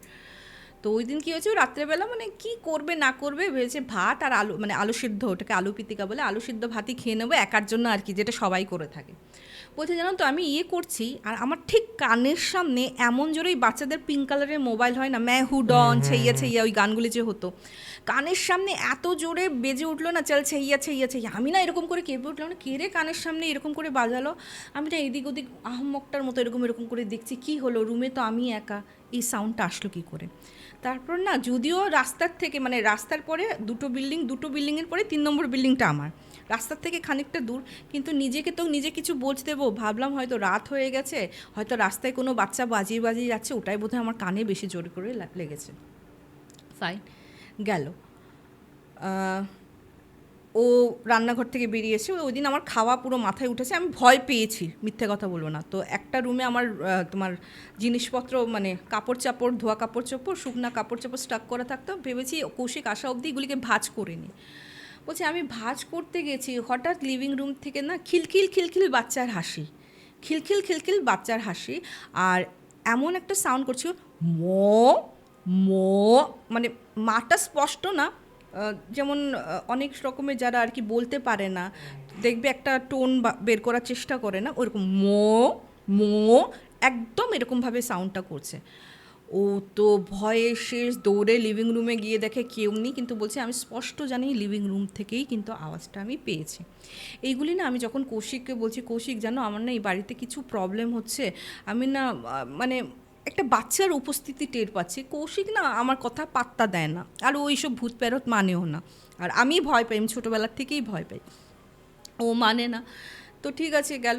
তো ওই দিন কী হয়েছে, ও রাত্রেবেলা মানে কী করবে না করবে ভেবেছে ভাত আর আলু, মানে আলু সিদ্ধ, ওটাকে আলু পিতিকা বলে, আলু সিদ্ধ ভাতই খেয়ে নেবো একার জন্য আর কি, যেটা সবাই করে থাকে। বলছে জানো তো আমি করছি, আর আমার ঠিক কানের সামনে এমন জোরেই বাচ্চাদের পিঙ্ক কালারের মোবাইল হয় না, ম্যায় হু ডন ছেইয়া ছেইয়া, ওই গানগুলি যে হতো, কানের সামনে এত জোরে বেজে উঠলো না, চল ছেইয়া ছেইয়া ছেইয়া, আমি না এরকম করে কেঁপে উঠলাম না, কে রে কানের সামনে এরকম করে বাজালো। আমি না এদিক ওদিক আহম্মকটার মতো এরকম এরকম করে দেখছি, কি হলো, রুমে তো আমি একা, এই সাউন্ডটা আসলো কী করে। তারপর না, যদিও রাস্তার থেকে, মানে রাস্তার পরে দুটো বিল্ডিংয়ের পরে 3 নম্বর বিল্ডিংটা আমার, রাস্তার থেকে খানিকটা দূর, কিন্তু নিজেকে তো নিজে কিছু বলতে দেবো, ভাবলাম হয়তো রাত হয়ে গেছে, হয়তো রাস্তায় কোনো বাচ্চা বাজিয়ে বাজিয়ে যাচ্ছে, ওটাই বোধহয় আমার কানে বেশি জোর করে লেগেছে। ফাইন, গেল। ও রান্নাঘর থেকে বেরিয়েছে, ওই দিন আমার খাওয়া পুরো মাথায় উঠেছে, আমি ভয় পেয়েছি, মিথ্যে কথা বলবো না। তো একটা রুমে আমার তোমার জিনিসপত্র, মানে কাপড় চাপড়, ধোয়া কাপড় চাপড়, শুকনা কাপড় চাপড় স্টাক করা থাকতো, ভেবেছি কৌশিক আসা অবধি এগুলিকে ভাঁজ করে নিই। বলছে আমি ভাঁজ করতে গেছি, হঠাৎ লিভিং রুম থেকে না খিলখিল খিলখিল বাচ্চার হাসি, খিলখিল খিলখিল বাচ্চার হাসি, আর এমন একটা সাউন্ড করছিল, মো মো, মানে মাটা স্পষ্ট না, যেমন অনেক রকমের যারা আর কি বলতে পারে না, দেখবে একটা টোন বের করার চেষ্টা করে না, ওরকম মো মো, একদম এরকমভাবে সাউন্ডটা করছে। ও তো ভয়ে শেষ, দৌড়ে লিভিং রুমে গিয়ে দেখে কেউ নেই, কিন্তু বলছে আমি স্পষ্ট জানি লিভিং রুম থেকেই কিন্তু আওয়াজটা আমি পেয়েছি। এইগুলি না আমি যখন কৌশিককে বলছি, কৌশিক জানো আমার না এই বাড়িতে কিছু প্রবলেম হচ্ছে, আমি না মানে একটা বাচ্চার উপস্থিতি টের পাচ্ছি। কৌশিক না আমার কথা পাত্তা দেয় না, আর ও এইসব ভূত প্যারত মানেও না, আর আমি ভয় পাই, আমি ছোটোবেলার থেকেই ভয় পাই, ও মানে না। তো ঠিক আছে, গেল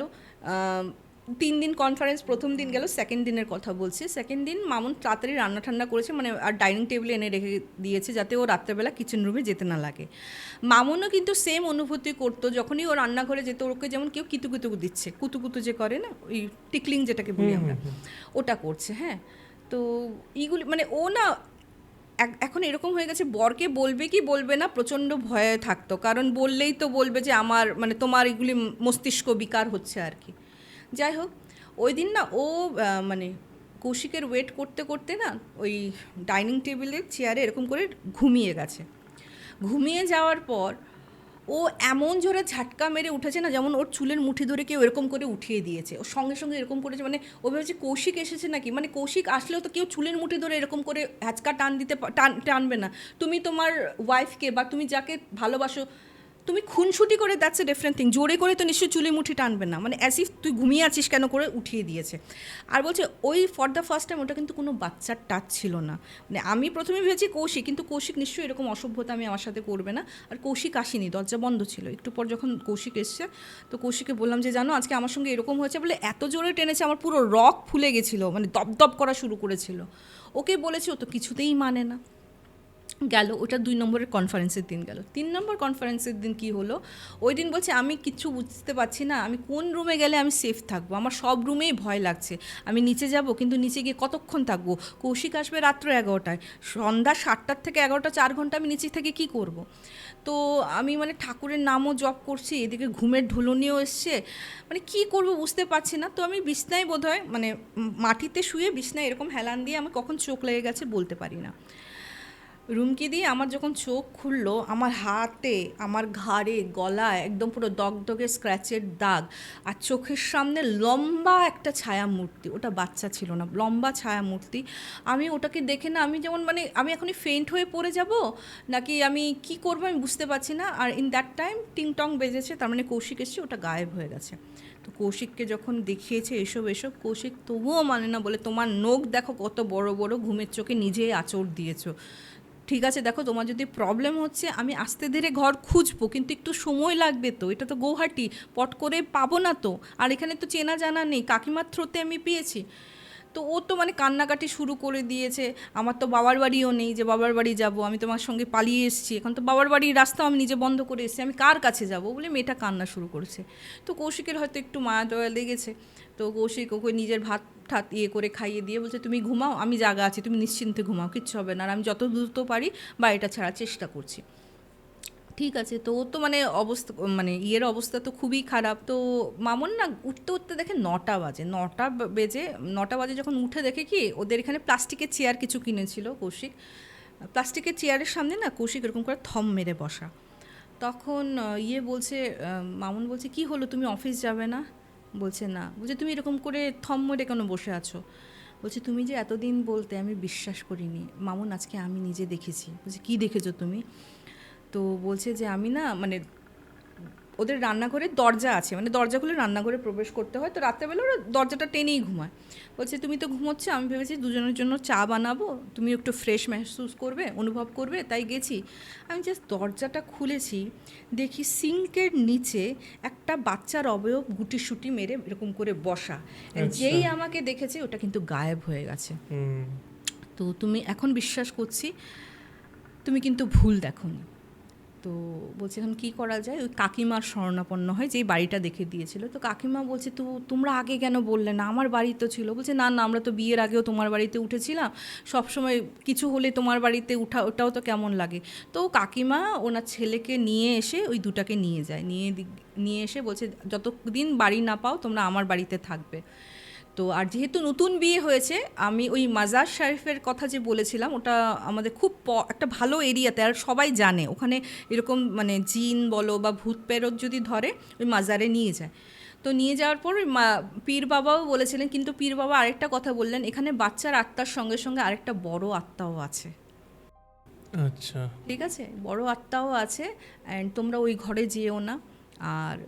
3 দিন কনফারেন্স, প্রথম দিন গেল, সেকেন্ড দিনের কথা বলছি। সেকেন্ড দিন মামুন তাড়াতাড়ি রান্না ঠান্না করেছে, মানে আর ডাইনিং টেবিলে এনে রেখে দিয়েছে যাতে ও রাত্রেবেলা কিচেন রুমে যেতে না লাগে। মামুনও কিন্তু সেম অনুভূতি করতো, যখনই ও রান্নাঘরে যেত, ওকে যেমন কেউ কিতুকুতু দিচ্ছে, কুতুকুতু যে করে না, ওই টিকলিং যেটাকে বলি আমরা, ওটা করছে। হ্যাঁ, তো এইগুলি মানে ও না এখন এরকম হয়ে গেছে, বরকে বলবে কি বলবে না প্রচণ্ড ভয়ে থাকতো, কারণ বললেই তো বলবে যে আমার, মানে তোমার এগুলি মস্তিষ্ক বিকার হচ্ছে আর কি। যাই হোক, ওই দিন না ও মানে কৌশিকের ওয়েট করতে করতে না ওই ডাইনিং টেবিলের চেয়ারে এরকম করে ঘুমিয়ে গেছে। ঘুমিয়ে যাওয়ার পর ও এমন জোরে ঝাটকা মেরে উঠেছে না, যেমন ওর চুলের মুঠি ধরে কেউ এরকম করে উঠিয়ে দিয়েছে, ওর সঙ্গে সঙ্গে এরকম করেছে, মানে ও ভেবেছে কৌশিক এসেছে নাকি, মানে কৌশিক আসলেও তো কেউ চুলের মুঠি ধরে এরকম করে হ্যাচকা টানবে না। তুমি তোমার ওয়াইফকে বা তুমি যাকে ভালোবাসো তুমি খুনসুটি করে, দ্যাটস এ ডিফারেন্ট থিং, জোরে করে তো নিশ্চয়ই চুলে মুঠি টানবে না, মানে অ্যাজ ইফ তুই ঘুমিয়ে আছিস কেন করে উঠিয়ে দিয়েছে। আর বলছে ওই ফর দ্য ফার্স্ট টাইম ওটা কিন্তু কোনো বাচ্চার টাচ ছিল না, মানে আমি প্রথমে ভেবেছি কৌশিক, কিন্তু কৌশিক নিশ্চয়ই এরকম অসভ্যতা আমি আমার সাথে করবে না, আর কৌশিক আসেনি, দরজা বন্ধ ছিল। একটু পর যখন কৌশিক এসছে, তো কৌশিককে বললাম যে জানো আজকে আমার সঙ্গে এরকম হয়েছে, বলে এত জোরে টেনেছে আমার পুরো রক ফুলে গেছিলো, মানে দপদপ করা শুরু করেছিল। ওকে বলেছি, ও তো কিছুতেই মানে না। গেল, ওটা 2 নম্বরের কনফারেন্সের দিন গেল। 3 নম্বর কনফারেন্সের দিন কি হলো, ওই দিন বলছে আমি কিচ্ছু বুঝতে পারছি না, আমি কোন রুমে গেলে আমি সেফ থাকবো, আমার সব রুমেই ভয় লাগছে, আমি নিচে যাব কিন্তু নিচে গিয়ে কতক্ষণ থাকবো, কৌশিক আসবে রাত্র 11টায়, সন্ধ্যা 7টার থেকে 11টা 4 ঘন্টা আমি নিচে থেকে কি করব। তো আমি মানে ঠাকুরের নামও জপ করছি, এদিকে ঘুমের ঢুলনিও এসছে, মানে কি করব বুঝতে পারছি না। তো আমি বিছনায় বোধহয় মানে মাটিতে শুয়ে বিছনায় এরকম হেলান দিয়ে আমি কখন চোখ লেগে গেছে বলতে পারি না। রুমকি দিয়ে আমার যখন চোখ খুললো, আমার হাতে, আমার ঘাড়ে, গলায় একদম পুরো দগদগে স্ক্র্যাচের দাগ, আর চোখের সামনে লম্বা একটা ছায়া মূর্তি, ওটা বাচ্চা ছিল না, লম্বা ছায়া মূর্তি। আমি ওটাকে দেখে না, আমি যেমন মানে আমি এখনই ফেইন্ট হয়ে পড়ে যাব নাকি আমি কি করবো আমি বুঝতে পারছি না। আর ইন দ্যাট টাইম টিং টং বেজেছে, তার মানে কৌশিক এসছে, ওটা গায়েব হয়ে গেছে। তো কৌশিককে যখন দেখিয়েছে এসব, কৌশিক তবুও মানে না, বলে তোমার নখ দেখো কত বড় বড়, ঘুমের চোখে নিজেই আঁচড় দিয়েছো, ঠিক আছে দেখো তোমার যদি প্রবলেম হচ্ছে আমি আস্তে ধীরে ঘর খুঁজবো, কিন্তু একটু সময় লাগবে, তো এটা তো গৌহাটি, পট করে পাবো না তো, আর এখানে তো চেনা জানা নেই, কাকিমার থ্রোতে আমি পেয়েছি। তো ও তো মানে কান্নাকাটি শুরু করে দিয়েছে, আমার তো বাবার বাড়িও নেই যে বাবার বাড়ি যাব, আমি তোমার সঙ্গে পালিয়ে এসেছি, এখন তো বাবার বাড়ির রাস্তাও আমি নিজে বন্ধ করে এসেছি, আমি কার কাছে যাব, বলে মেয়েটা কান্না শুরু করেছে। তো কৌশিকের হয়তো একটু মায়া দয়া লেগেছে, তো কৌশিক ওকে নিজের ভাত ঠাত করে খাইয়ে দিয়ে বলছে তুমি ঘুমাও, আমি জাগা আছি, তুমি নিশ্চিন্তে ঘুমাও, কিচ্ছু হবে না, আর আমি যত দ্রুত পারি বাড়িটা ছাড়ার চেষ্টা করছি। ঠিক আছে, তো ওর তো মানে অবস্থা, মানে ইয়ের অবস্থা তো খুবই খারাপ। তো মামুন না উঠতে উঠতে দেখে 9টা বাজে, 9টা বাজে যখন উঠে দেখে কি ওদের এখানে প্লাস্টিকের চেয়ার কিছু কিনেছিল কৌশিক, প্লাস্টিকের চেয়ারের সামনে না কৌশিক এরকম করে থম মেরে বসা। তখন বলছে, মামুন বলছে কি হলো, তুমি অফিস যাবে না? বলছে না। বলছে তুমি এরকম করে থম মেরে কেন বসে আছো? বলছে তুমি যে এতদিন বলতে আমি বিশ্বাস করিনি মামুন, আজকে আমি নিজে দেখেছি। বলছে কী দেখেছো তুমি? তো বলছে যে আমি না মানে ওদের রান্নাঘরের দরজা আছে, মানে দরজা খুলে রান্নাঘরে প্রবেশ করতে হয়, তো রাত্রেবেলা ওরা দরজাটা টেনেই ঘুমায়। বলছে তুমি তো ঘুমোচ্ছে, আমি ভেবেছি দুজনের জন্য চা বানাবো, তুমি একটু ফ্রেশ মেহসুস করবে, অনুভব করবে, তাই গেছি। আমি জাস্ট দরজাটা খুলেছি, দেখি সিঙ্কের নিচে একটা বাচ্চার অবয়ব গুটিসুটি মেরে এরকম করে বসা। যেই আমাকে দেখেছে ওটা কিন্তু গায়েব হয়ে গেছে। তো তুমি এখন বিশ্বাস করছি তুমি কিন্তু ভুল দেখোনি। তো বলছে এখন কী করা যায়? ওই কাকিমার শরণাপন্ন হয়, যেই বাড়িটা দেখে দিয়েছিল। তো কাকিমা বলছে তো তোমরা আগে কেন বললে না? আমার বাড়ি তো ছিল। বলছে না না, আমরা তো বিয়ের আগেও তোমার বাড়িতে উঠেছিলাম, সবসময় কিছু হলে তোমার বাড়িতে ওটাও তো কেমন লাগে। তো কাকিমা ওনার ছেলেকে নিয়ে এসে ওই দুটাকে নিয়ে যায়, নিয়ে এসে বলছে যতদিন বাড়ি না পাও তোমরা আমার বাড়িতে থাকবে। তো আর যেহেতু নতুন বিয়ে হয়েছে, আমি ওই মাজার শরীফের কথা যে বলেছিলাম, ওটা আমাদের খুব একটা ভালো এরিয়াতে, আর সবাই জানে ওখানে এরকম মানে জিন বলো বা ভূত প্রেরত যদি ধরে ওই মাজারে নিয়ে যায়। তো নিয়ে যাওয়ার পর ওই পীর বাবাও বলেছিলেন, কিন্তু পীর বাবা আরেকটা কথা বললেন, এখানে বাচ্চার আত্মার সঙ্গে সঙ্গে আরেকটা বড় আত্মাও আছে। আচ্ছা, ঠিক আছে, বড় আত্মাও আছে, অ্যান্ড তোমরা ওই ঘরে যেও না, আর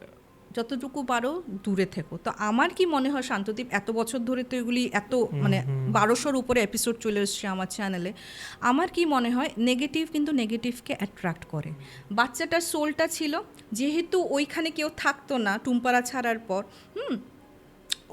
যতটুকু পারো দূরে থেকো। তো আমার কি মনে হয় শান্তদীপ, এত বছর ধরে তো এগুলি এত মানে 1200-র উপরে এপিসোড চলে এসছে আমার চ্যানেলে, আমার কি মনে হয় নেগেটিভ কিন্তু নেগেটিভকে অ্যাট্রাক্ট করে। বাচ্চাটার সোলটা ছিল, যেহেতু ওইখানে কেউ থাকতো না টুম্পারা ছাড়ার পর,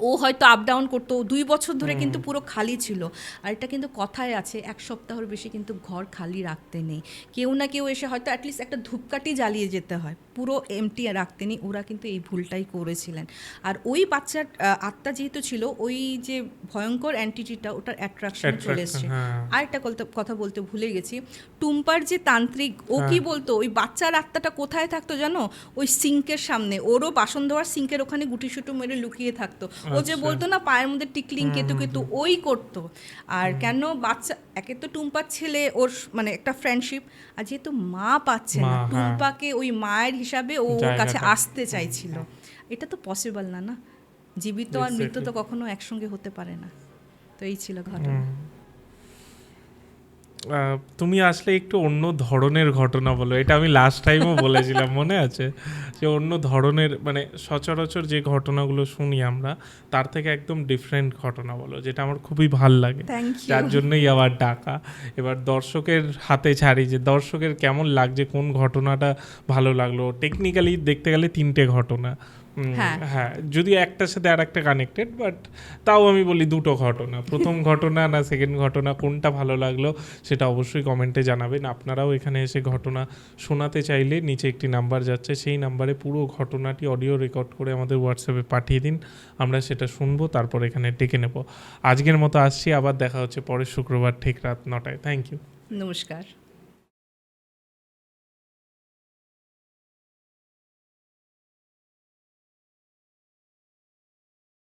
ও হয়তো আপ ডাউন করতো, 2 বছর ধরে কিন্তু পুরো খালি ছিল। আর এটা কিন্তু কথায় আছে 1 সপ্তাহের বেশি কিন্তু ঘর খালি রাখতে নেই, কেউ না কেউ এসে হয়তো অ্যাটলিস্ট একটা ধূপকাঠি জ্বালিয়ে যেতে হয়, পুরো এমটি রাখতে নেই। ওরা কিন্তু এই ভুলটাই করেছিলেন। আর ওই বাচ্চার আত্মা যেহেতু ছিল, ওই যে ভয়ঙ্কর অ্যান্টিটিটা ওটার অ্যাট্রাকশন চলে এসছে। আর একটা কথা বলতে ভুলে গেছি, টুম্পার যে তান্ত্রিক, ও কি বলতো ওই বাচ্চার আত্মাটা কোথায় থাকতো জানো? ওই সিঙ্কের সামনে, ওরও বাসন ধোয়ার সিঙ্কের ওখানে গুটিসুটু মেরে লুকিয়ে থাকতো। ও যে বলতো না পায়ের মধ্যে টিকলিং কেতু ওই করতো। আর কেন বাচ্চা, একে তো টুম্পার ছেলে, ওর মানে একটা ফ্রেন্ডশিপ, আর যেহেতু মা পাচ্ছে না, টুম্পাকে ওই মায়ের হিসাবে ওর কাছে আসতে চাইছিল। এটা তো পসিবল না, না? জীবিত আর মৃত্যু তো কখনো একসঙ্গে হতে পারে না। তো এই ছিল ঘটনা। তুমি আসলে একটু অন্য ধরনের ঘটনা বলো, এটা আমি লাস্ট টাইমও বলেছিলাম মনে আছে, যে অন্য ধরনের মানে সচরাচর যে ঘটনাগুলো শুনি আমরা তার থেকে একদম ডিফারেন্ট ঘটনা বলো, যেটা আমার খুবই ভাল লাগে, যার জন্যই আবার ডাকা। এবার দর্শকের হাতে ছাড়ি যে দর্শকের কেমন লাগছে, কোন ঘটনাটা ভালো লাগলো। টেকনিক্যালি দেখতে গেলে 3টে ঘটনা, হ্যাঁ, যদি একটার সাথে আর একটা কানেক্টেড, বাট তাও আমি বলি 2টো ঘটনা। প্রথম ঘটনা না সেকেন্ড ঘটনা, কোনটা ভালো লাগলো সেটা অবশ্যই কমেন্টে জানাবেন। আপনারাও এখানে এসে ঘটনা শোনাতে চাইলে নিচে একটি নাম্বার যাচ্ছে, সেই নাম্বারে পুরো ঘটনাটি অডিও রেকর্ড করে আমাদের হোয়াটসঅ্যাপে পাঠিয়ে দিন, আমরা সেটা শুনবো, তারপর এখানে ডেকে নেব। আজকের মতো আসছি, আবার দেখা হচ্ছে পরের শুক্রবার ঠিক রাত 9টায়। থ্যাংক ইউ, নমস্কার।